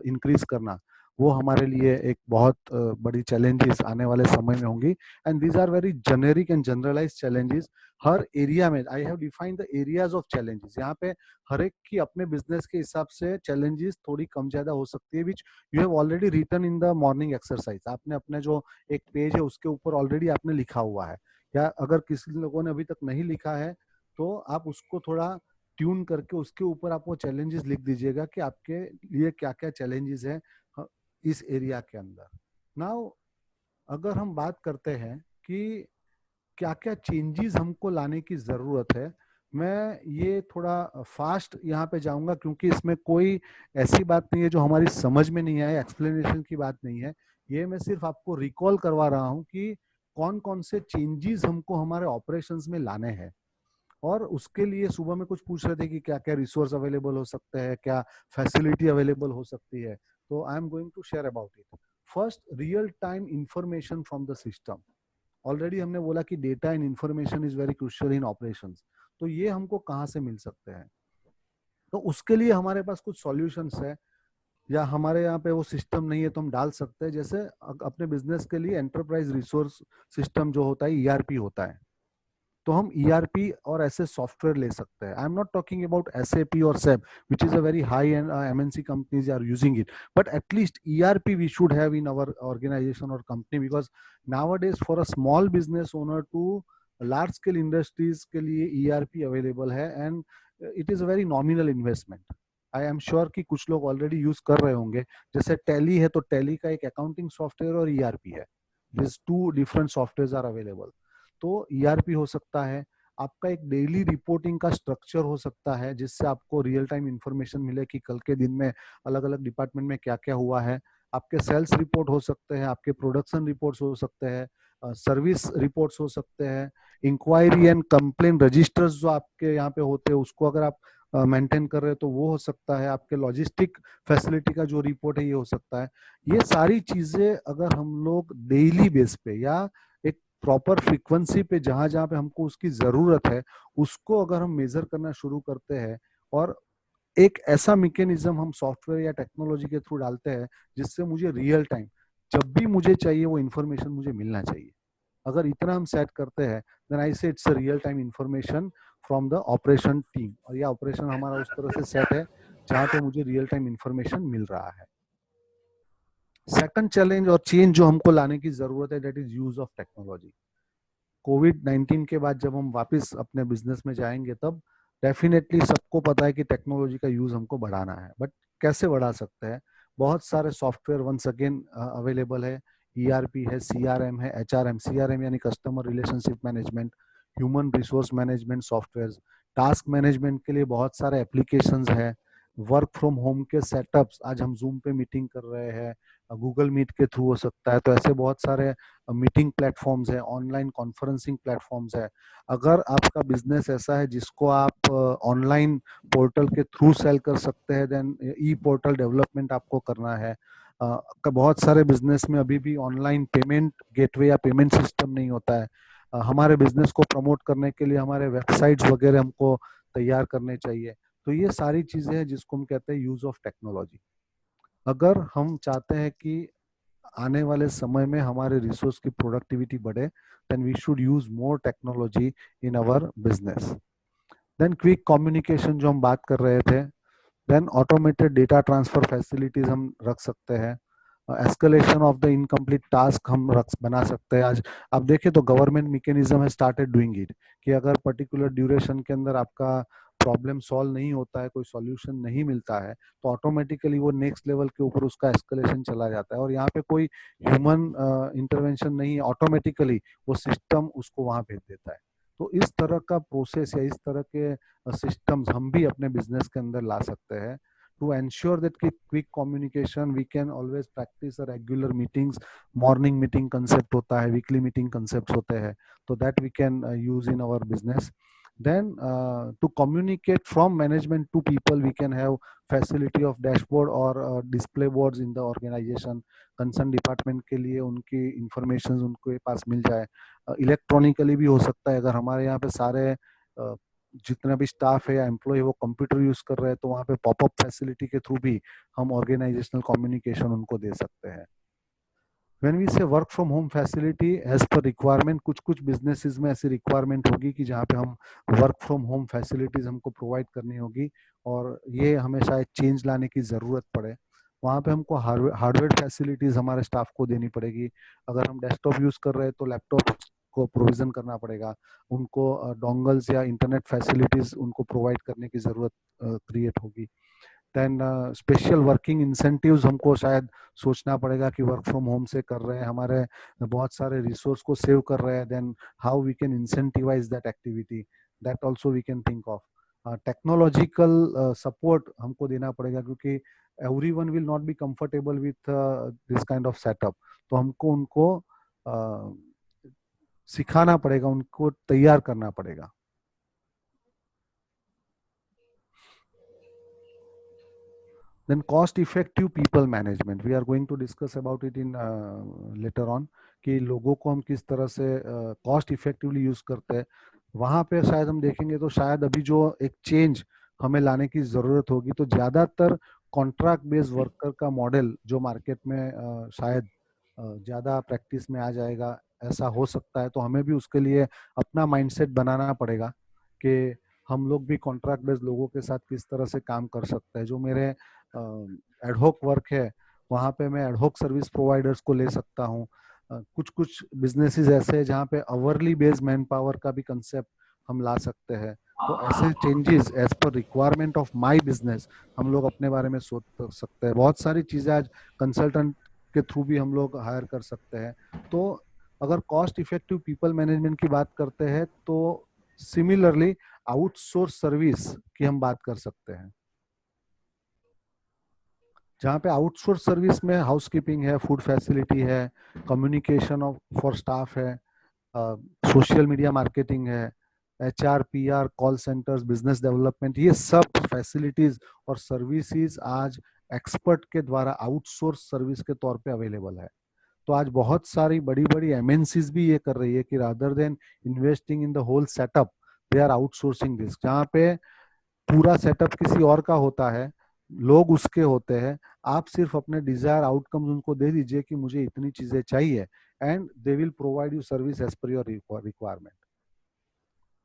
इंक्रीज करना वो हमारे लिए एक बहुत बड़ी चैलेंजेस आने वाले समय में होंगी। And these are very generic and generalize challenges. हर एरिया में I have defined the areas of challenges. यहाँ पे हर एक की अपने बिजनेस के हिसाब से चैलेंजेस थोड़ी कम ज्यादा हो सकती है, which you have already written in the morning exercise. आपने अपने जो एक पेज है उसके ऊपर ऑलरेडी आपने लिखा हुआ है, या अगर किसी लोगों ने अभी तक नहीं लिखा है तो आप उसको थोड़ा ट्यून करके उसके ऊपर आप वो चैलेंजेस लिख दीजिएगा कि आपके लिए क्या क्या चैलेंजेस है इस एरिया के अंदर। नाउ अगर हम बात करते हैं कि क्या क्या चेंजेस हमको लाने की जरूरत है, मैं ये थोड़ा फास्ट यहाँ पे जाऊंगा क्योंकि इसमें कोई ऐसी बात नहीं है जो हमारी समझ में नहीं आए, एक्सप्लेनेशन की बात नहीं है। ये मैं सिर्फ आपको रिकॉल करवा रहा हूँ कि कौन कौन से चेंजेस हमको हमारे ऑपरेशंस में लाने हैं। और उसके लिए सुबह में कुछ पूछ रहे थे कि क्या क्या रिसोर्स अवेलेबल हो सकते हैं, क्या फैसिलिटी अवेलेबल हो सकती है। तो I am going to share about it. First, real time information from the system. Already हमने बोला कि data and information is very crucial in operations. तो ये हमको कहाँ से मिल सकते हैं? तो उसके लिए हमारे पास कुछ सॉल्यूशंस है, या हमारे यहाँ पे वो सिस्टम नहीं है तो हम डाल सकते हैं। जैसे अपने बिजनेस के लिए एंटरप्राइज रिसोर्स सिस्टम जो होता है ERP होता है, तो हम ERP और ऐसे सॉफ्टवेयर ले सकते हैं। I am not talking about SAP और SAP which is a very high end MNC companies are using it, but at least ERP we should have in our organization or company, because nowadays for a small business owner to large scale industries के लिए ERP available है and it is a very nominal investment. I am sure कि कुछ लोग already use कर रहे होंगे। जैसे टैली है तो टैली का एक अकाउंटिंग सॉफ्टवेयर और ERP है। These two different softwares are available. तो ERP हो सकता है। आपका एक डेली रिपोर्टिंग का स्ट्रक्चर हो सकता है जिससे आपको रियल टाइम इंफॉर्मेशन मिले कि कल के दिन में अलग अलग डिपार्टमेंट में क्या क्या हुआ है। आपके सेल्स रिपोर्ट हो सकते हैं, आपके प्रोडक्शन रिपोर्ट्स हो सकते हैं, सर्विस रिपोर्ट्स हो सकते हैं, इंक्वायरी एंड कंप्लेन रजिस्टर्स जो आपके यहाँ पे होते हैं उसको अगर आप मेंटेन कर रहे हो तो वो हो सकता है। आपके लॉजिस्टिक फैसिलिटी का जो रिपोर्ट है ये हो सकता है। ये सारी चीजें अगर हम लोग डेली बेस पे या एक प्रॉपर फ्रीक्वेंसी पे जहां जहां पे हमको उसकी जरूरत है उसको अगर हम मेजर करना शुरू करते हैं और एक ऐसा मैकेनिज्म हम सॉफ्टवेयर या टेक्नोलॉजी के थ्रू डालते हैं जिससे मुझे रियल टाइम जब भी मुझे चाहिए वो इन्फॉर्मेशन मुझे मिलना चाहिए, अगर इतना हम सेट करते हैं देन आई से it's a real time information from the operation team. और यह ऑपरेशन हमारा उस तरह से सेट है जहाँ पे मुझे रियल टाइम इंफॉर्मेशन मिल रहा है। सेकंड चैलेंज और चेंज जो हमको लाने की जरूरत है, that is use of technology. कोविड-19 के बाद जब हम वापस अपने बिजनेस में जाएंगे तब डेफिनेटली सबको पता है कि टेक्नोलॉजी का यूज हमको बढ़ाना है, बट कैसे बढ़ा सकते हैं? बहुत सारे सॉफ्टवेयर वंस अगेन अवेलेबल है। ईआरपी है, सीआरएम है, एचआरएम। सीआरएम यानी customer relationship management, human resource management software, task management के लिए बहुत सारे एप्लीकेशंस है। वर्क फ्रॉम होम के सेटअप्स, आज हम जूम पे मीटिंग कर रहे हैं, गूगल मीट के थ्रू हो सकता है, तो ऐसे बहुत सारे मीटिंग प्लेटफॉर्म्स है, ऑनलाइन कॉन्फ्रेंसिंग प्लेटफॉर्म्स है। अगर आपका बिजनेस ऐसा है जिसको आप ऑनलाइन पोर्टल के थ्रू सेल कर सकते हैं, देन ई पोर्टल डेवलपमेंट आपको करना है। बहुत सारे बिजनेस में अभी भी ऑनलाइन पेमेंट गेटवे या पेमेंट सिस्टम नहीं होता है। हमारे बिजनेस को प्रमोट करने के लिए हमारे वेबसाइट्स वगैरह हमको तैयार करने चाहिए। तो ये सारी चीजें हैं जिसको हम कहते हैं यूज ऑफ टेक्नोलॉजी। अगर हम चाहते हैं कि आने वाले समय में हमारे रिसोर्स की प्रोडक्टिविटी बढ़े, then we should use more technology in our business. Then quick communication जो हम बात कर रहे थे, then automated data transfer facilities हम रख सकते हैं। Escalation of the incomplete task हम बना सकते हैं। आज आप देखें तो गवर्नमेंट मैकेनिज्म है स्टार्टेड डूइंग इट, कि अगर पर्टिकुलर ड्यूरेशन के अंदर आपका प्रॉब्लम सॉल्व नहीं होता है, कोई सॉल्यूशन नहीं मिलता है, तो ऑटोमेटिकली वो नेक्स्ट लेवल के ऊपर उसका एस्केलेशन चला जाता है और यहाँ पे कोई ह्यूमन इंटरवेंशन नहीं है, ऑटोमेटिकली वो सिस्टम उसको वहाँ भेज देता है। तो इस तरह का प्रोसेस या इस तरह के सिस्टम्स हम भी अपने बिजनेस के अंदर ला सकते हैं। To ensure that quick communication, we can always practice a regular meetings. Morning meeting concept होता है, weekly meeting concepts होते हैं, so that we can use in our business. Then to communicate from management to people, we can have facility of dashboard or display boards in the organization. Concern department के लिए उनकी information उनके पास मिल जाए। Electronically भी हो सकता है, अगर हमारे यहाँ पे सारे जितना भी स्टाफ है या एम्प्लॉय वो कंप्यूटर यूज कर रहे हैं, तो वहाँ पे पॉपअप फैसिलिटी के थ्रू भी हम ऑर्गेनाइजेशनल कम्युनिकेशन उनको दे सकते हैं। When we say work from home facility as per requirement, कुछ बिजनेसेस में ऐसी रिक्वायरमेंट होगी कि जहाँ पे हम वर्क फ्रॉम होम फैसिलिटीज हमको प्रोवाइड करनी होगी और ये हमें शायद चेंज लाने की जरूरत पड़े। वहाँ पे हमको हार्डवेयर फैसिलिटीज हमारे स्टाफ को देनी पड़ेगी। अगर हम डेस्कटॉप यूज कर रहे हैं तो लैपटॉप को प्रोविजन करना पड़ेगा, उनको डोंगल्स या इंटरनेट फैसिलिटीज उनको प्रोवाइड करने की जरूरत क्रिएट होगी। देन स्पेशल वर्किंग इंसेंटिव्स हमको शायद सोचना पड़ेगा कि वर्क फ्रॉम होम से कर रहे हैं, हमारे बहुत सारे रिसोर्स को सेव कर रहे हैं, then how we can incentivize that activity, that also we can think of. Technological support हमको देना पड़ेगा, क्योंकि everyone will not be comfortable with this kind of setup, तो हमको उनको सिखाना पड़ेगा, उनको तैयार करना पड़ेगा। Then cost effective people management, we are going to discuss about it in later on, कि लोगों को हम किस तरह से cost effectively यूज करते हैं। वहां पे शायद हम देखेंगे तो शायद अभी जो एक चेंज हमें लाने की जरूरत होगी, तो ज्यादातर कॉन्ट्रैक्ट बेस्ड वर्कर का मॉडल जो मार्केट में शायद ज्यादा प्रैक्टिस में आ जाएगा, ऐसा हो सकता है। तो हमें भी उसके लिए अपना माइंडसेट बनाना पड़ेगा कि हम लोग भी कॉन्ट्रैक्ट बेस्ड लोगों के साथ किस तरह से काम कर सकते हैं। जो मेरे एडहॉक वर्क है, वहाँ पे मैं एडहॉक सर्विस प्रोवाइडर्स को ले सकता हूँ। कुछ बिजनेसेस ऐसे हैं जहाँ पे आवरली बेस्ड मैन पावर का भी कंसेप्ट हम ला सकते हैं। तो ऐसे changes as per requirement of my business हम लोग अपने बारे में सोच सकते हैं। बहुत सारी चीजें आज कंसल्टेंट के थ्रू भी हम लोग हायर कर सकते हैं। तो अगर कॉस्ट इफेक्टिव पीपल मैनेजमेंट की बात करते हैं, तो सिमिलरली आउटसोर्स सर्विस की हम बात कर सकते हैं, जहाँ पे आउटसोर्स सर्विस में हाउसकीपिंग है, फूड फैसिलिटी है, कम्युनिकेशन फॉर स्टाफ है, सोशल मीडिया मार्केटिंग है, HR, PR, call centres, business development, ये सब फैसिलिटीज और सर्विसेज आज एक्सपर्ट के द्वारा आउटसोर्स सर्विस के तौर पे अवेलेबल है। तो आज बहुत सारी बड़ी बड़ी MNCs भी ये कर रही है कि rather than investing in the whole setup, they are outsourcing this. जहाँ पे पूरा सेटअप किसी और का होता है, लोग उसके होते हैं, आप सिर्फ अपने डिजायर आउटकम्स उनको दे दीजिए कि मुझे इतनी चीजें चाहिए, and they will provide you service as per your requirement.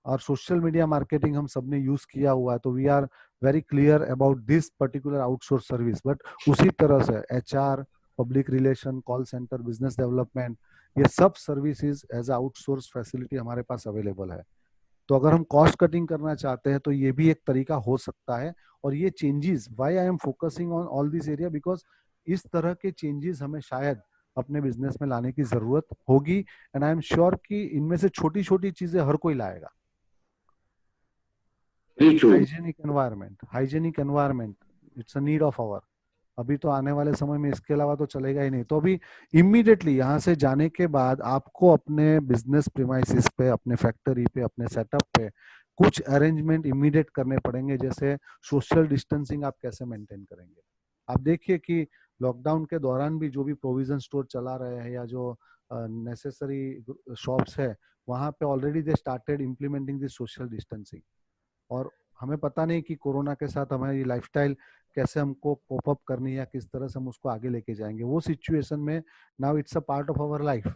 और सोशल मीडिया मार्केटिंग हम सबने यूज किया हुआ है, तो we are very clear about this particular outsource service. But उसी तरह से HR, public relation, call center, business development, ये सब सर्विसेज एज आउटसोर्स फैसिलिटी हमारे पास अवेलेबल है। तो अगर हम कॉस्ट कटिंग करना चाहते हैं तो ये भी एक तरीका हो सकता है। और ये changes, why I am focusing on all this area, because इस तरह के चेंजेस हमें शायद अपने बिजनेस में लाने की जरूरत होगी। एंड आई एम श्योर कि इनमें से छोटी छोटी चीजें हर कोई लाएगा। Hygienic environment it's a need of hour. अभी तो आने वाले समय में इसके अलावा तो चलेगा ही नहीं। तो अभी इमीडिएटली यहाँ से जाने के बाद आपको अपने बिजनेस प्रीमाइसिस पे, अपने फैक्ट्री पे, अपने सेटअप पे कुछ अरेंजमेंट इमीडिएट करने पड़ेंगे। जैसे सोशल डिस्टेंसिंग आप कैसे मेंटेन करेंगे। आप देखिए कि लॉकडाउन के दौरान भी जो भी प्रोविजन स्टोर चला रहे हैं या जो नेसेसरी शॉप्स है, वहाँ पे already they started implementing this social distancing. और हमें पता नहीं कि कोरोना के साथ हमारी लाइफस्टाइल कैसे हमको कोप अप करनी है या किस तरह से हम उसको आगे लेके जाएंगे। वो सिचुएशन में now it's a part of our life.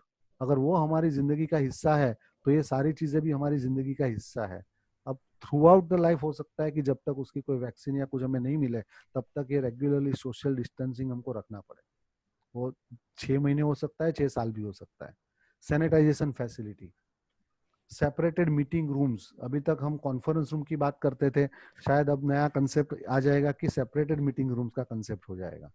अगर वो हमारी जिंदगी का हिस्सा है तो ये सारी चीजें भी हमारी जिंदगी का हिस्सा है। अब थ्रू आउट द लाइफ हो सकता है कि जब तक उसकी कोई वैक्सीन या कुछ हमें नहीं मिले तब तक ये रेगुलरली सोशल डिस्टेंसिंग हमको रखना पड़े। वो 6 महीने हो सकता है, 6 साल भी हो सकता है। Sanitization facility, separated meeting rooms. अभी तक हम कॉन्फ्रेंस रूम की बात करते थे, शायद अब नया कंसेप्ट आ जाएगा कि सेपरेटेड मीटिंग रूम्स का कंसेप्ट हो जाएगा।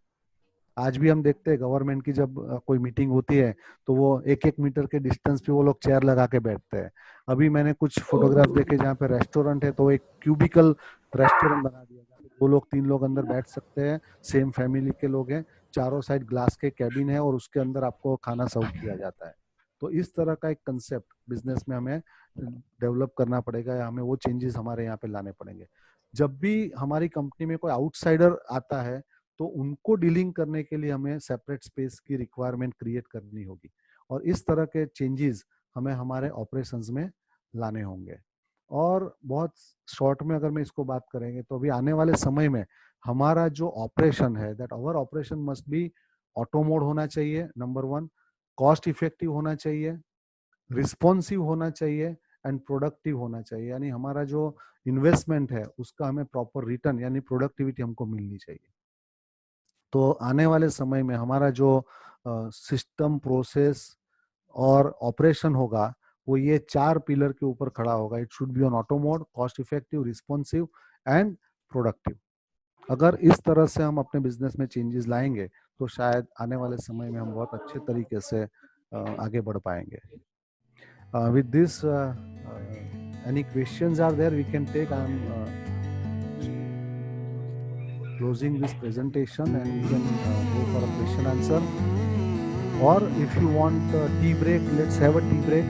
आज भी हम देखते हैं गवर्नमेंट की जब कोई मीटिंग होती है तो वो 1-1 मीटर के डिस्टेंस पे वो लोग चेयर लगा के बैठते हैं। अभी मैंने कुछ फोटोग्राफ देखे जहाँ पे रेस्टोरेंट है तो एक क्यूबिकल रेस्टोरेंट बना दिया जहाँ पे 2 लोग 3 लोग अंदर बैठ सकते हैं। सेम फैमिली के लोग हैं, चारों साइड ग्लास के कैबिन है और उसके अंदर आपको खाना सर्व किया जाता है। तो इस तरह का एक कंसेप्ट बिजनेस में हमें डेवलप करना पड़ेगा या हमें वो चेंजेस हमारे यहाँ पे लाने पड़ेंगे। जब भी हमारी कंपनी में कोई आउटसाइडर आता है तो उनको डीलिंग करने के लिए हमें सेपरेट स्पेस की रिक्वायरमेंट क्रिएट करनी होगी। और इस तरह के चेंजेस हमें हमारे ऑपरेशंस में लाने होंगे। और बहुत शॉर्ट में अगर मैं इसको बात करेंगे तो अभी आने वाले समय में हमारा जो ऑपरेशन है, that our operation must be auto mode होना चाहिए, नंबर 1, कॉस्ट इफेक्टिव होना चाहिए, रिस्पॉन्सिव होना चाहिए एंड प्रोडक्टिव होना चाहिए। यानी हमारा जो इन्वेस्टमेंट है उसका हमें प्रॉपर रिटर्न यानी प्रोडक्टिविटी हमको मिलनी चाहिए। तो आने वाले समय में हमारा जो सिस्टम, प्रोसेस और ऑपरेशन होगा वो ये 4 पिलर के ऊपर खड़ा होगा। It should be on auto mode, cost effective, responsive and productive. अगर इस तरह से हम अपने बिजनेस में चेंजेस लाएंगे तो शायद आने वाले समय में हम बहुत अच्छे तरीके से आगे बढ़ पाएंगे। With this any questions are there we can take. I am closing this presentation and we can go for a question answer, or if you want a tea break, let's have a tea break.